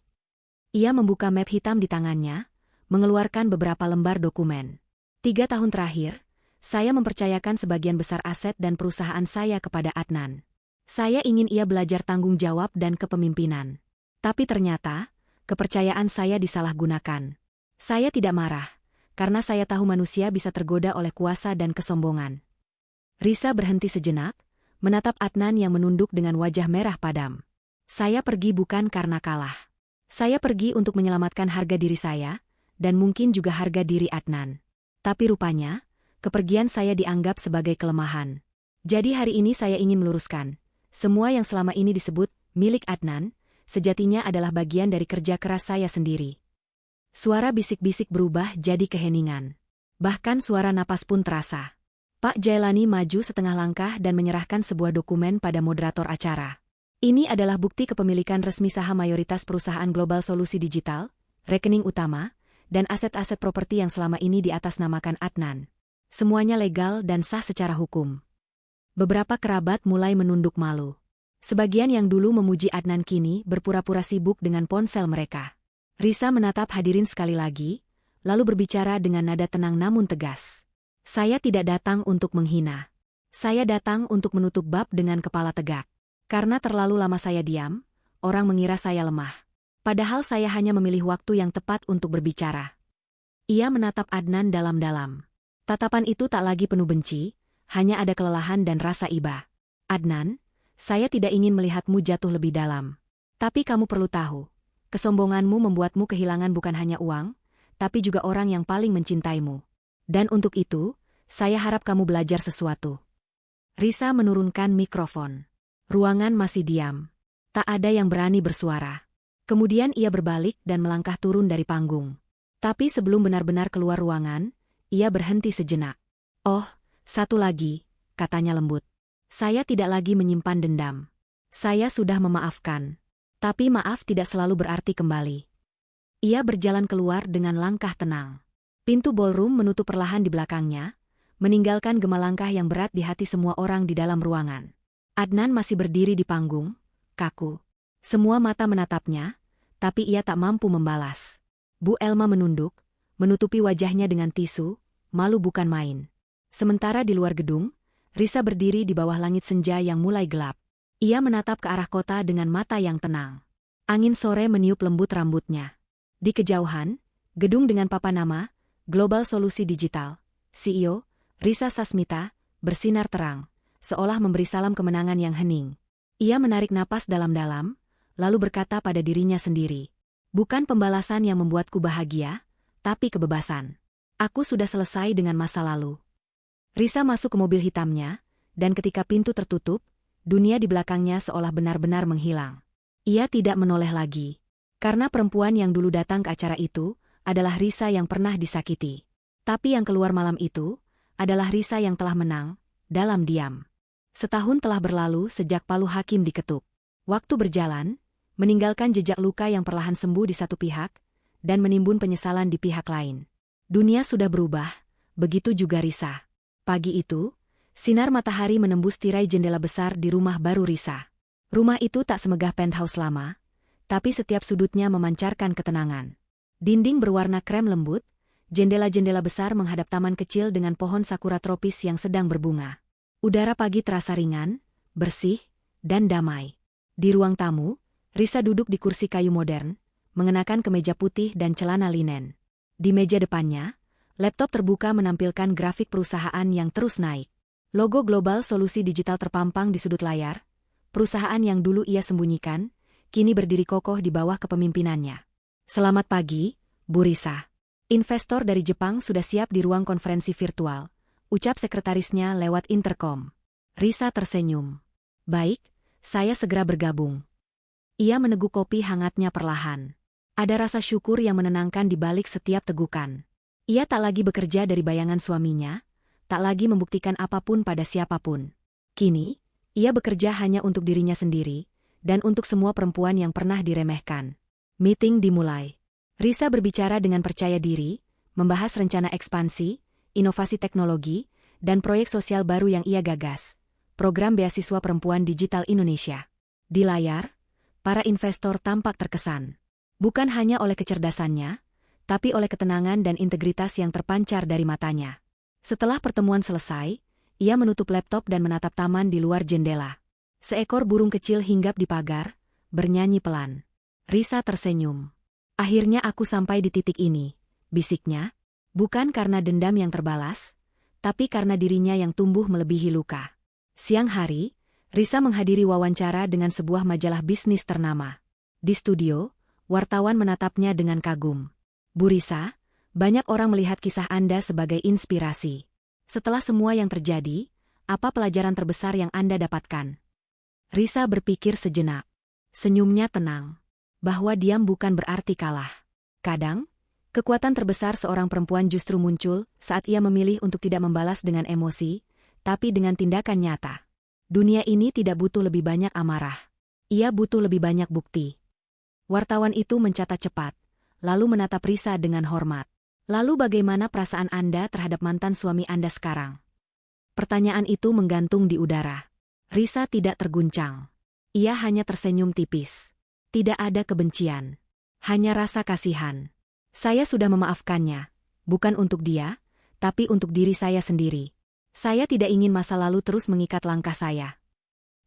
Ia membuka map hitam di tangannya, mengeluarkan beberapa lembar dokumen. 3 tahun terakhir, saya mempercayakan sebagian besar aset dan perusahaan saya kepada Adnan. Saya ingin ia belajar tanggung jawab dan kepemimpinan. Tapi ternyata, kepercayaan saya disalahgunakan. Saya tidak marah, karena saya tahu manusia bisa tergoda oleh kuasa dan kesombongan. Risa berhenti sejenak, menatap Adnan yang menunduk dengan wajah merah padam. Saya pergi bukan karena kalah. Saya pergi untuk menyelamatkan harga diri saya, dan mungkin juga harga diri Adnan. Tapi rupanya, kepergian saya dianggap sebagai kelemahan. Jadi hari ini saya ingin meluruskan, semua yang selama ini disebut milik Adnan, sejatinya adalah bagian dari kerja keras saya sendiri. Suara bisik-bisik berubah jadi keheningan. Bahkan suara napas pun terasa. Pak Jailani maju setengah langkah dan menyerahkan sebuah dokumen pada moderator acara. Ini adalah bukti kepemilikan resmi saham mayoritas perusahaan Global Solusi Digital, rekening utama, dan aset-aset properti yang selama ini diatasnamakan Adnan. Semuanya legal dan sah secara hukum. Beberapa kerabat mulai menunduk malu. Sebagian yang dulu memuji Adnan kini berpura-pura sibuk dengan ponsel mereka. Risa menatap hadirin sekali lagi, lalu berbicara dengan nada tenang namun tegas. Saya tidak datang untuk menghina. Saya datang untuk menutup bab dengan kepala tegak. Karena terlalu lama saya diam, orang mengira saya lemah. Padahal saya hanya memilih waktu yang tepat untuk berbicara. Ia menatap Adnan dalam-dalam. Tatapan itu tak lagi penuh benci, hanya ada kelelahan dan rasa iba. Adnan, saya tidak ingin melihatmu jatuh lebih dalam. Tapi kamu perlu tahu, kesombonganmu membuatmu kehilangan bukan hanya uang, tapi juga orang yang paling mencintaimu. Dan untuk itu, saya harap kamu belajar sesuatu. Risa menurunkan mikrofon. Ruangan masih diam. Tak ada yang berani bersuara. Kemudian ia berbalik dan melangkah turun dari panggung. Tapi sebelum benar-benar keluar ruangan, ia berhenti sejenak. Oh, satu lagi, katanya lembut. Saya tidak lagi menyimpan dendam. Saya sudah memaafkan. Tapi maaf tidak selalu berarti kembali. Ia berjalan keluar dengan langkah tenang. Pintu ballroom menutup perlahan di belakangnya, meninggalkan gema langkah yang berat di hati semua orang di dalam ruangan. Adnan masih berdiri di panggung, kaku. Semua mata menatapnya, tapi ia tak mampu membalas. Bu Elma menunduk, menutupi wajahnya dengan tisu, malu bukan main. Sementara di luar gedung, Risa berdiri di bawah langit senja yang mulai gelap. Ia menatap ke arah kota dengan mata yang tenang. Angin sore meniup lembut rambutnya. Di kejauhan, gedung dengan papan nama, Global Solusi Digital, CEO, Risa Sasmita, bersinar terang, seolah memberi salam kemenangan yang hening. Ia menarik napas dalam-dalam, lalu berkata pada dirinya sendiri, bukan pembalasan yang membuatku bahagia, tapi kebebasan. Aku sudah selesai dengan masa lalu. Risa masuk ke mobil hitamnya, dan ketika pintu tertutup, dunia di belakangnya seolah benar-benar menghilang. Ia tidak menoleh lagi. Karena perempuan yang dulu datang ke acara itu, adalah Risa yang pernah disakiti. Tapi yang keluar malam itu, adalah Risa yang telah menang, dalam diam. Setahun telah berlalu sejak palu hakim diketuk. Waktu berjalan, meninggalkan jejak luka yang perlahan sembuh di satu pihak, dan menimbun penyesalan di pihak lain. Dunia sudah berubah, begitu juga Risa. Pagi itu, sinar matahari menembus tirai jendela besar di rumah baru Risa. Rumah itu tak semegah penthouse lama, tapi setiap sudutnya memancarkan ketenangan. Dinding berwarna krem lembut, jendela-jendela besar menghadap taman kecil dengan pohon sakura tropis yang sedang berbunga. Udara pagi terasa ringan, bersih, dan damai. Di ruang tamu, Risa duduk di kursi kayu modern, mengenakan kemeja putih dan celana linen. Di meja depannya, laptop terbuka menampilkan grafik perusahaan yang terus naik. Logo Global Solusi Digital terpampang di sudut layar. Perusahaan yang dulu ia sembunyikan, kini berdiri kokoh di bawah kepemimpinannya. Selamat pagi, Bu Risa. Investor dari Jepang sudah siap di ruang konferensi virtual, ucap sekretarisnya lewat intercom. Risa tersenyum. Baik, saya segera bergabung. Ia meneguk kopi hangatnya perlahan. Ada rasa syukur yang menenangkan di balik setiap tegukan. Ia tak lagi bekerja dari bayangan suaminya, tak lagi membuktikan apapun pada siapapun. Kini, ia bekerja hanya untuk dirinya sendiri, dan untuk semua perempuan yang pernah diremehkan. Meeting dimulai. Risa berbicara dengan percaya diri, membahas rencana ekspansi, inovasi teknologi, dan proyek sosial baru yang ia gagas. Program Beasiswa Perempuan Digital Indonesia. Di layar, para investor tampak terkesan. Bukan hanya oleh kecerdasannya, tapi oleh ketenangan dan integritas yang terpancar dari matanya. Setelah pertemuan selesai, ia menutup laptop dan menatap taman di luar jendela. Seekor burung kecil hinggap di pagar, bernyanyi pelan. Risa tersenyum. Akhirnya aku sampai di titik ini, bisiknya. Bukan karena dendam yang terbalas, tapi karena dirinya yang tumbuh melebihi luka. Siang hari, Risa menghadiri wawancara dengan sebuah majalah bisnis ternama. Di studio, wartawan menatapnya dengan kagum. Bu Risa, banyak orang melihat kisah Anda sebagai inspirasi. Setelah semua yang terjadi, apa pelajaran terbesar yang Anda dapatkan? Risa berpikir sejenak. Senyumnya tenang. Bahwa diam bukan berarti kalah. Kadang, kekuatan terbesar seorang perempuan justru muncul saat ia memilih untuk tidak membalas dengan emosi, tapi dengan tindakan nyata. Dunia ini tidak butuh lebih banyak amarah. Ia butuh lebih banyak bukti. Wartawan itu mencatat cepat, lalu menatap Risa dengan hormat. Lalu bagaimana perasaan Anda terhadap mantan suami Anda sekarang? Pertanyaan itu menggantung di udara. Risa tidak terguncang. Ia hanya tersenyum tipis. Tidak ada kebencian. Hanya rasa kasihan. Saya sudah memaafkannya. Bukan untuk dia, tapi untuk diri saya sendiri. Saya tidak ingin masa lalu terus mengikat langkah saya.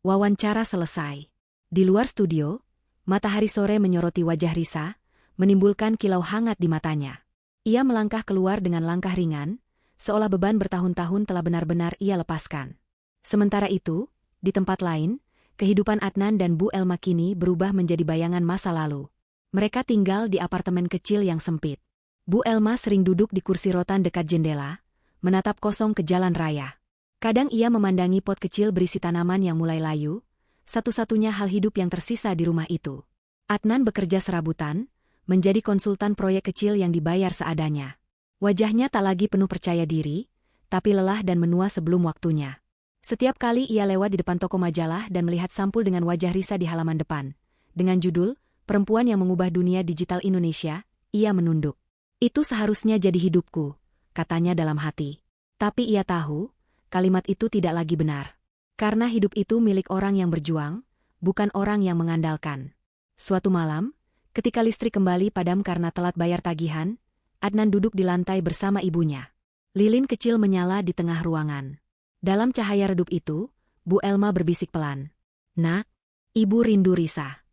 Wawancara selesai. Di luar studio, matahari sore menyoroti wajah Risa, menimbulkan kilau hangat di matanya. Ia melangkah keluar dengan langkah ringan, seolah beban bertahun-tahun telah benar-benar ia lepaskan. Sementara itu, di tempat lain, kehidupan Adnan dan Bu Elma kini berubah menjadi bayangan masa lalu. Mereka tinggal di apartemen kecil yang sempit. Bu Elma sering duduk di kursi rotan dekat jendela, menatap kosong ke jalan raya. Kadang ia memandangi pot kecil berisi tanaman yang mulai layu, satu-satunya hal hidup yang tersisa di rumah itu. Adnan bekerja serabutan, menjadi konsultan proyek kecil yang dibayar seadanya. Wajahnya tak lagi penuh percaya diri, tapi lelah dan menua sebelum waktunya. Setiap kali ia lewat di depan toko majalah dan melihat sampul dengan wajah Risa di halaman depan, dengan judul, Perempuan yang Mengubah Dunia Digital Indonesia, ia menunduk. Itu seharusnya jadi hidupku, katanya dalam hati. Tapi ia tahu, kalimat itu tidak lagi benar. Karena hidup itu milik orang yang berjuang, bukan orang yang mengandalkan. Suatu malam, ketika listrik kembali padam karena telat bayar tagihan, Adnan duduk di lantai bersama ibunya. Lilin kecil menyala di tengah ruangan. Dalam cahaya redup itu, Bu Elma berbisik pelan. Nak, ibu rindu Risa.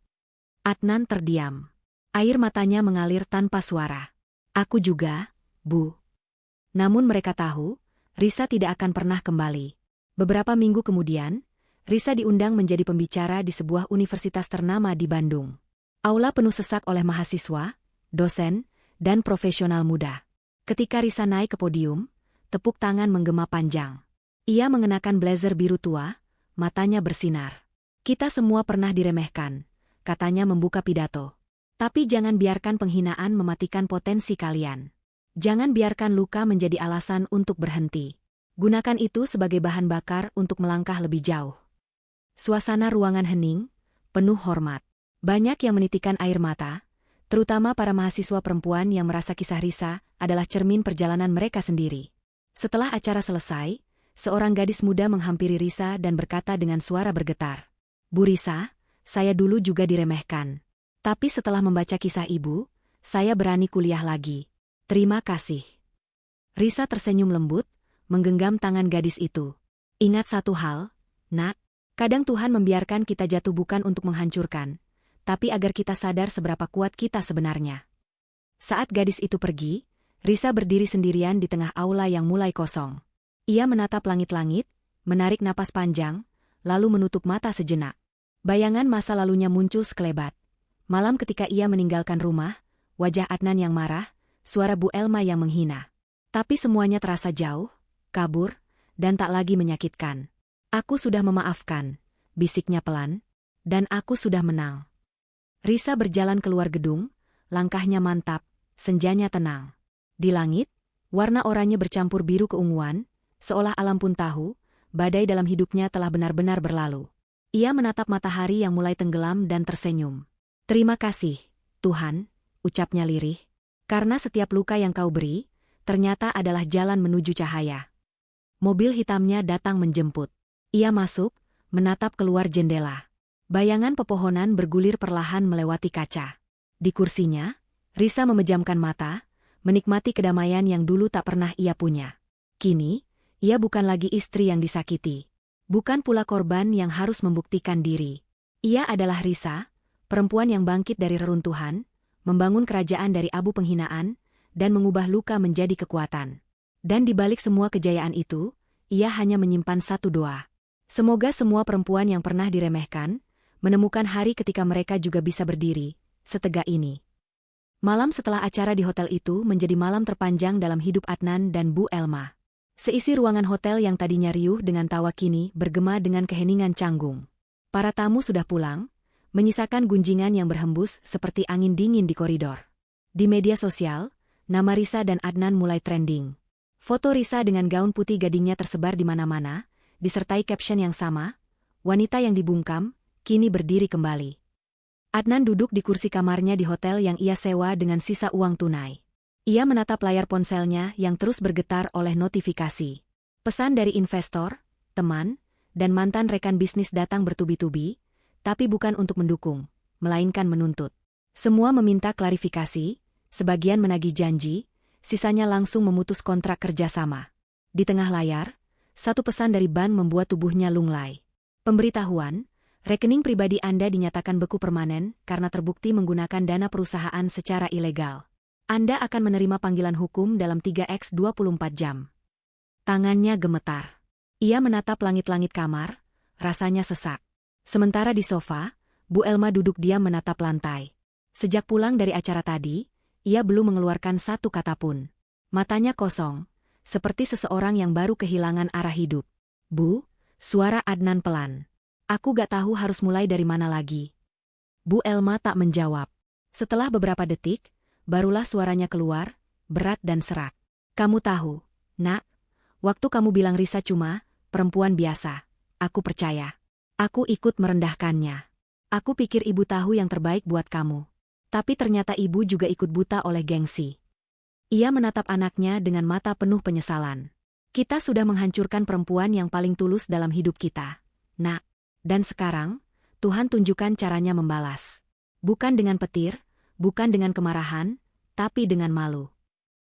Adnan terdiam. Air matanya mengalir tanpa suara. Aku juga, Bu. Namun mereka tahu, Risa tidak akan pernah kembali. Beberapa minggu kemudian, Risa diundang menjadi pembicara di sebuah universitas ternama di Bandung. Aula penuh sesak oleh mahasiswa, dosen, dan profesional muda. Ketika Risa naik ke podium, tepuk tangan menggema panjang. Ia mengenakan blazer biru tua, matanya bersinar. Kita semua pernah diremehkan, katanya membuka pidato. Tapi jangan biarkan penghinaan mematikan potensi kalian. Jangan biarkan luka menjadi alasan untuk berhenti. Gunakan itu sebagai bahan bakar untuk melangkah lebih jauh. Suasana ruangan hening, penuh hormat. Banyak yang menitikkan air mata, terutama para mahasiswa perempuan yang merasa kisah Risa adalah cermin perjalanan mereka sendiri. Setelah acara selesai, seorang gadis muda menghampiri Risa dan berkata dengan suara bergetar. Bu Risa, saya dulu juga diremehkan. Tapi setelah membaca kisah ibu, saya berani kuliah lagi. Terima kasih. Risa tersenyum lembut, menggenggam tangan gadis itu. Ingat satu hal, Nak, kadang Tuhan membiarkan kita jatuh bukan untuk menghancurkan, tapi agar kita sadar seberapa kuat kita sebenarnya. Saat gadis itu pergi, Risa berdiri sendirian di tengah aula yang mulai kosong. Ia menatap langit-langit, menarik napas panjang, lalu menutup mata sejenak. Bayangan masa lalunya muncul sekelebat. Malam ketika ia meninggalkan rumah, wajah Adnan yang marah, suara Bu Elma yang menghina. Tapi semuanya terasa jauh, kabur, dan tak lagi menyakitkan. Aku sudah memaafkan, bisiknya pelan, dan aku sudah menang. Risa berjalan keluar gedung, langkahnya mantap, senjanya tenang. Di langit, warna oranye bercampur biru keunguan, seolah alam pun tahu, badai dalam hidupnya telah benar-benar berlalu. Ia menatap matahari yang mulai tenggelam dan tersenyum. Terima kasih, Tuhan, ucapnya lirih. Karena setiap luka yang kau beri, ternyata adalah jalan menuju cahaya. Mobil hitamnya datang menjemput. Ia masuk, menatap keluar jendela. Bayangan pepohonan bergulir perlahan melewati kaca. Di kursinya, Risa memejamkan mata, menikmati kedamaian yang dulu tak pernah ia punya. Kini, ia bukan lagi istri yang disakiti. Bukan pula korban yang harus membuktikan diri. Ia adalah Risa, perempuan yang bangkit dari reruntuhan, membangun kerajaan dari abu penghinaan, dan mengubah luka menjadi kekuatan. Dan di balik semua kejayaan itu, ia hanya menyimpan satu doa. Semoga semua perempuan yang pernah diremehkan, menemukan hari ketika mereka juga bisa berdiri, setegak ini. Malam setelah acara di hotel itu menjadi malam terpanjang dalam hidup Adnan dan Bu Elma. Seisi ruangan hotel yang tadinya riuh dengan tawa kini bergema dengan keheningan canggung. Para tamu sudah pulang, menyisakan gunjingan yang berhembus seperti angin dingin di koridor. Di media sosial, nama Risa dan Adnan mulai trending. Foto Risa dengan gaun putih gadingnya tersebar di mana-mana, disertai caption yang sama, wanita yang dibungkam, kini berdiri kembali. Adnan duduk di kursi kamarnya di hotel yang ia sewa dengan sisa uang tunai. Ia menatap layar ponselnya yang terus bergetar oleh notifikasi. Pesan dari investor, teman, dan mantan rekan bisnis datang bertubi-tubi, tapi bukan untuk mendukung, melainkan menuntut. Semua meminta klarifikasi, sebagian menagih janji, sisanya langsung memutus kontrak kerjasama. Di tengah layar, satu pesan dari bank membuat tubuhnya lunglai. Pemberitahuan, rekening pribadi Anda dinyatakan beku permanen karena terbukti menggunakan dana perusahaan secara ilegal. Anda akan menerima panggilan hukum dalam 3x24 jam. Tangannya gemetar. Ia menatap langit-langit kamar, rasanya sesak. Sementara di sofa, Bu Elma duduk diam menatap lantai. Sejak pulang dari acara tadi, ia belum mengeluarkan satu kata pun. Matanya kosong, seperti seseorang yang baru kehilangan arah hidup. Bu, suara Adnan pelan. Aku gak tahu harus mulai dari mana lagi. Bu Elma tak menjawab. Setelah beberapa detik, barulah suaranya keluar, berat dan serak. Kamu tahu, Nak, waktu kamu bilang Risa cuma perempuan biasa, aku percaya. Aku ikut merendahkannya. Aku pikir ibu tahu yang terbaik buat kamu. Tapi ternyata ibu juga ikut buta oleh gengsi. Ia menatap anaknya dengan mata penuh penyesalan. Kita sudah menghancurkan perempuan yang paling tulus dalam hidup kita, Nak. Dan sekarang, Tuhan tunjukkan caranya membalas. Bukan dengan petir, bukan dengan kemarahan, tapi dengan malu.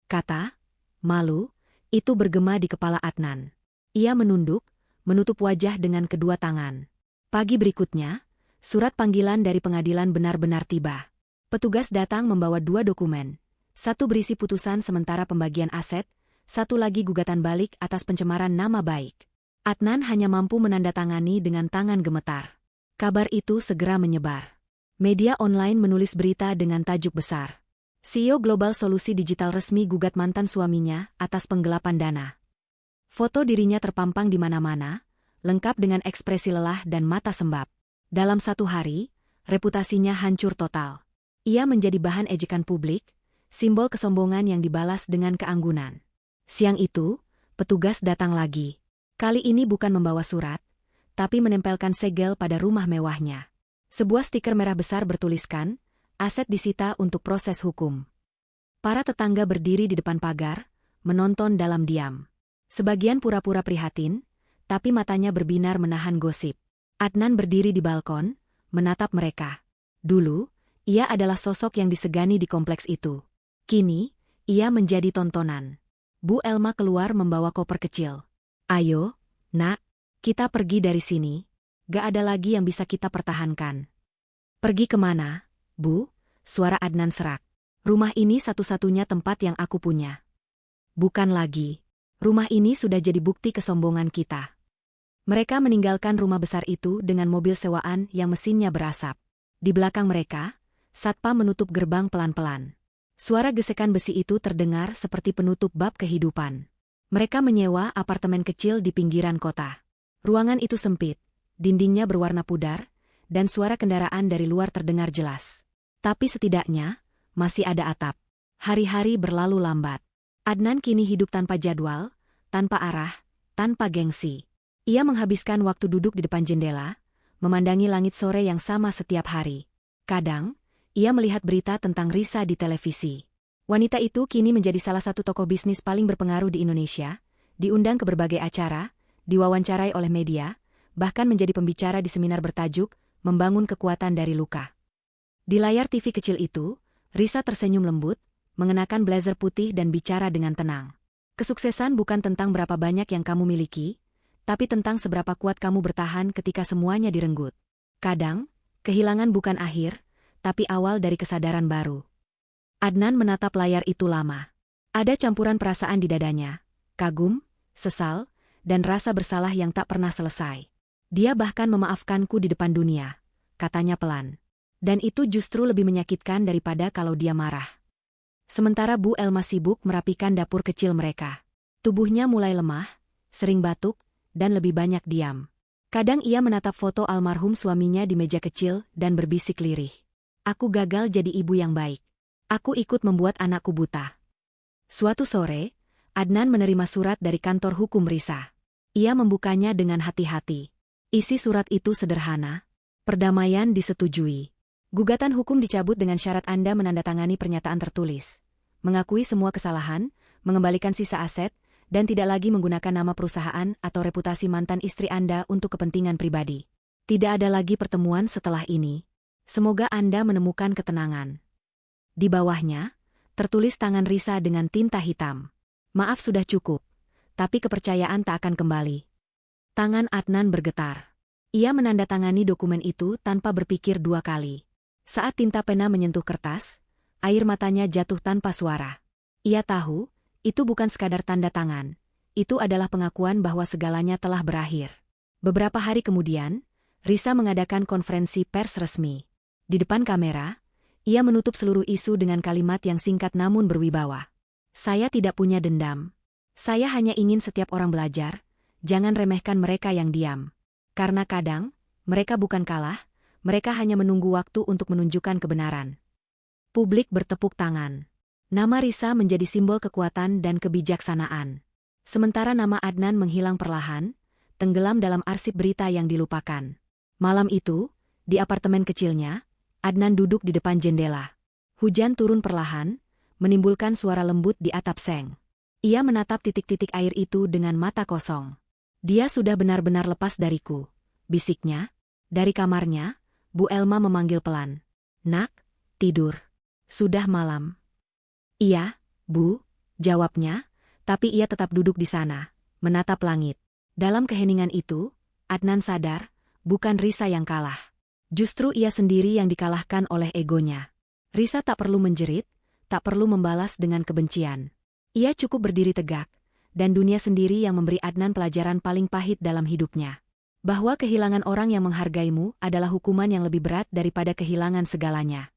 Kata, malu, itu bergema di kepala Adnan. Ia menunduk, menutup wajah dengan kedua tangan. Pagi berikutnya, surat panggilan dari pengadilan benar-benar tiba. Petugas datang membawa 2 dokumen. Satu berisi putusan sementara pembagian aset, satu lagi gugatan balik atas pencemaran nama baik. Adnan hanya mampu menandatangani dengan tangan gemetar. Kabar itu segera menyebar. Media online menulis berita dengan tajuk besar. CEO Global Solusi Digital resmi gugat mantan suaminya atas penggelapan dana. Foto dirinya terpampang di mana-mana, lengkap dengan ekspresi lelah dan mata sembab. Dalam 1 hari, reputasinya hancur total. Ia menjadi bahan ejekan publik, simbol kesombongan yang dibalas dengan keanggunan. Siang itu, petugas datang lagi. Kali ini bukan membawa surat, tapi menempelkan segel pada rumah mewahnya. Sebuah stiker merah besar bertuliskan, aset disita untuk proses hukum. Para tetangga berdiri di depan pagar, menonton dalam diam. Sebagian pura-pura prihatin, tapi matanya berbinar menahan gosip. Adnan berdiri di balkon, menatap mereka. Dulu, ia adalah sosok yang disegani di kompleks itu. Kini, ia menjadi tontonan. Bu Elma keluar membawa koper kecil. Ayo, Nak, kita pergi dari sini. Gak ada lagi yang bisa kita pertahankan. Pergi kemana, Bu? Suara Adnan serak. Rumah ini satu-satunya tempat yang aku punya. Bukan lagi. Rumah ini sudah jadi bukti kesombongan kita. Mereka meninggalkan rumah besar itu dengan mobil sewaan yang mesinnya berasap. Di belakang mereka, satpam menutup gerbang pelan-pelan. Suara gesekan besi itu terdengar seperti penutup bab kehidupan. Mereka menyewa apartemen kecil di pinggiran kota. Ruangan itu sempit, dindingnya berwarna pudar, dan suara kendaraan dari luar terdengar jelas. Tapi setidaknya, masih ada atap. Hari-hari berlalu lambat. Adnan kini hidup tanpa jadwal, tanpa arah, tanpa gengsi. Ia menghabiskan waktu duduk di depan jendela, memandangi langit sore yang sama setiap hari. Kadang, ia melihat berita tentang Risa di televisi. Wanita itu kini menjadi salah satu tokoh bisnis paling berpengaruh di Indonesia, diundang ke berbagai acara, diwawancarai oleh media, bahkan menjadi pembicara di seminar bertajuk, Membangun Kekuatan dari Luka. Di layar TV kecil itu, Risa tersenyum lembut, mengenakan blazer putih dan bicara dengan tenang. Kesuksesan bukan tentang berapa banyak yang kamu miliki, tapi tentang seberapa kuat kamu bertahan ketika semuanya direnggut. Kadang, kehilangan bukan akhir, tapi awal dari kesadaran baru. Adnan menatap layar itu lama. Ada campuran perasaan di dadanya, kagum, sesal, dan rasa bersalah yang tak pernah selesai. Dia bahkan memaafkanku di depan dunia, katanya pelan. Dan itu justru lebih menyakitkan daripada kalau dia marah. Sementara Bu Elma sibuk merapikan dapur kecil mereka. Tubuhnya mulai lemah, sering batuk, dan lebih banyak diam. Kadang ia menatap foto almarhum suaminya di meja kecil dan berbisik lirih. Aku gagal jadi ibu yang baik. Aku ikut membuat anakku buta. Suatu sore, Adnan menerima surat dari kantor hukum Risa. Ia membukanya dengan hati-hati. Isi surat itu sederhana. Perdamaian disetujui. Gugatan hukum dicabut dengan syarat Anda menandatangani pernyataan tertulis. Mengakui semua kesalahan, mengembalikan sisa aset, dan tidak lagi menggunakan nama perusahaan atau reputasi mantan istri Anda untuk kepentingan pribadi. Tidak ada lagi pertemuan setelah ini. Semoga Anda menemukan ketenangan. Di bawahnya, tertulis tangan Risa dengan tinta hitam. Maaf sudah cukup, tapi kepercayaan tak akan kembali. Tangan Adnan bergetar. Ia menandatangani dokumen itu tanpa berpikir dua kali. Saat tinta pena menyentuh kertas, air matanya jatuh tanpa suara. Ia tahu, itu bukan sekadar tanda tangan. Itu adalah pengakuan bahwa segalanya telah berakhir. Beberapa hari kemudian, Risa mengadakan konferensi pers resmi. Di depan kamera, ia menutup seluruh isu dengan kalimat yang singkat namun berwibawa. Saya tidak punya dendam. Saya hanya ingin setiap orang belajar, jangan remehkan mereka yang diam. Karena kadang, mereka bukan kalah, mereka hanya menunggu waktu untuk menunjukkan kebenaran. Publik bertepuk tangan. Nama Risa menjadi simbol kekuatan dan kebijaksanaan. Sementara nama Adnan menghilang perlahan, tenggelam dalam arsip berita yang dilupakan. Malam itu, di apartemen kecilnya, Adnan duduk di depan jendela. Hujan turun perlahan, menimbulkan suara lembut di atap seng. Ia menatap titik-titik air itu dengan mata kosong. Dia sudah benar-benar lepas dariku, bisiknya. Dari kamarnya, Bu Elma memanggil pelan. Nak, tidur. Sudah malam. Iya, Bu, jawabnya, tapi ia tetap duduk di sana, menatap langit. Dalam keheningan itu, Adnan sadar, bukan Risa yang kalah. Justru ia sendiri yang dikalahkan oleh egonya. Risa tak perlu menjerit, tak perlu membalas dengan kebencian. Ia cukup berdiri tegak, dan dunia sendiri yang memberi Adnan pelajaran paling pahit dalam hidupnya. Bahwa kehilangan orang yang menghargaimu adalah hukuman yang lebih berat daripada kehilangan segalanya.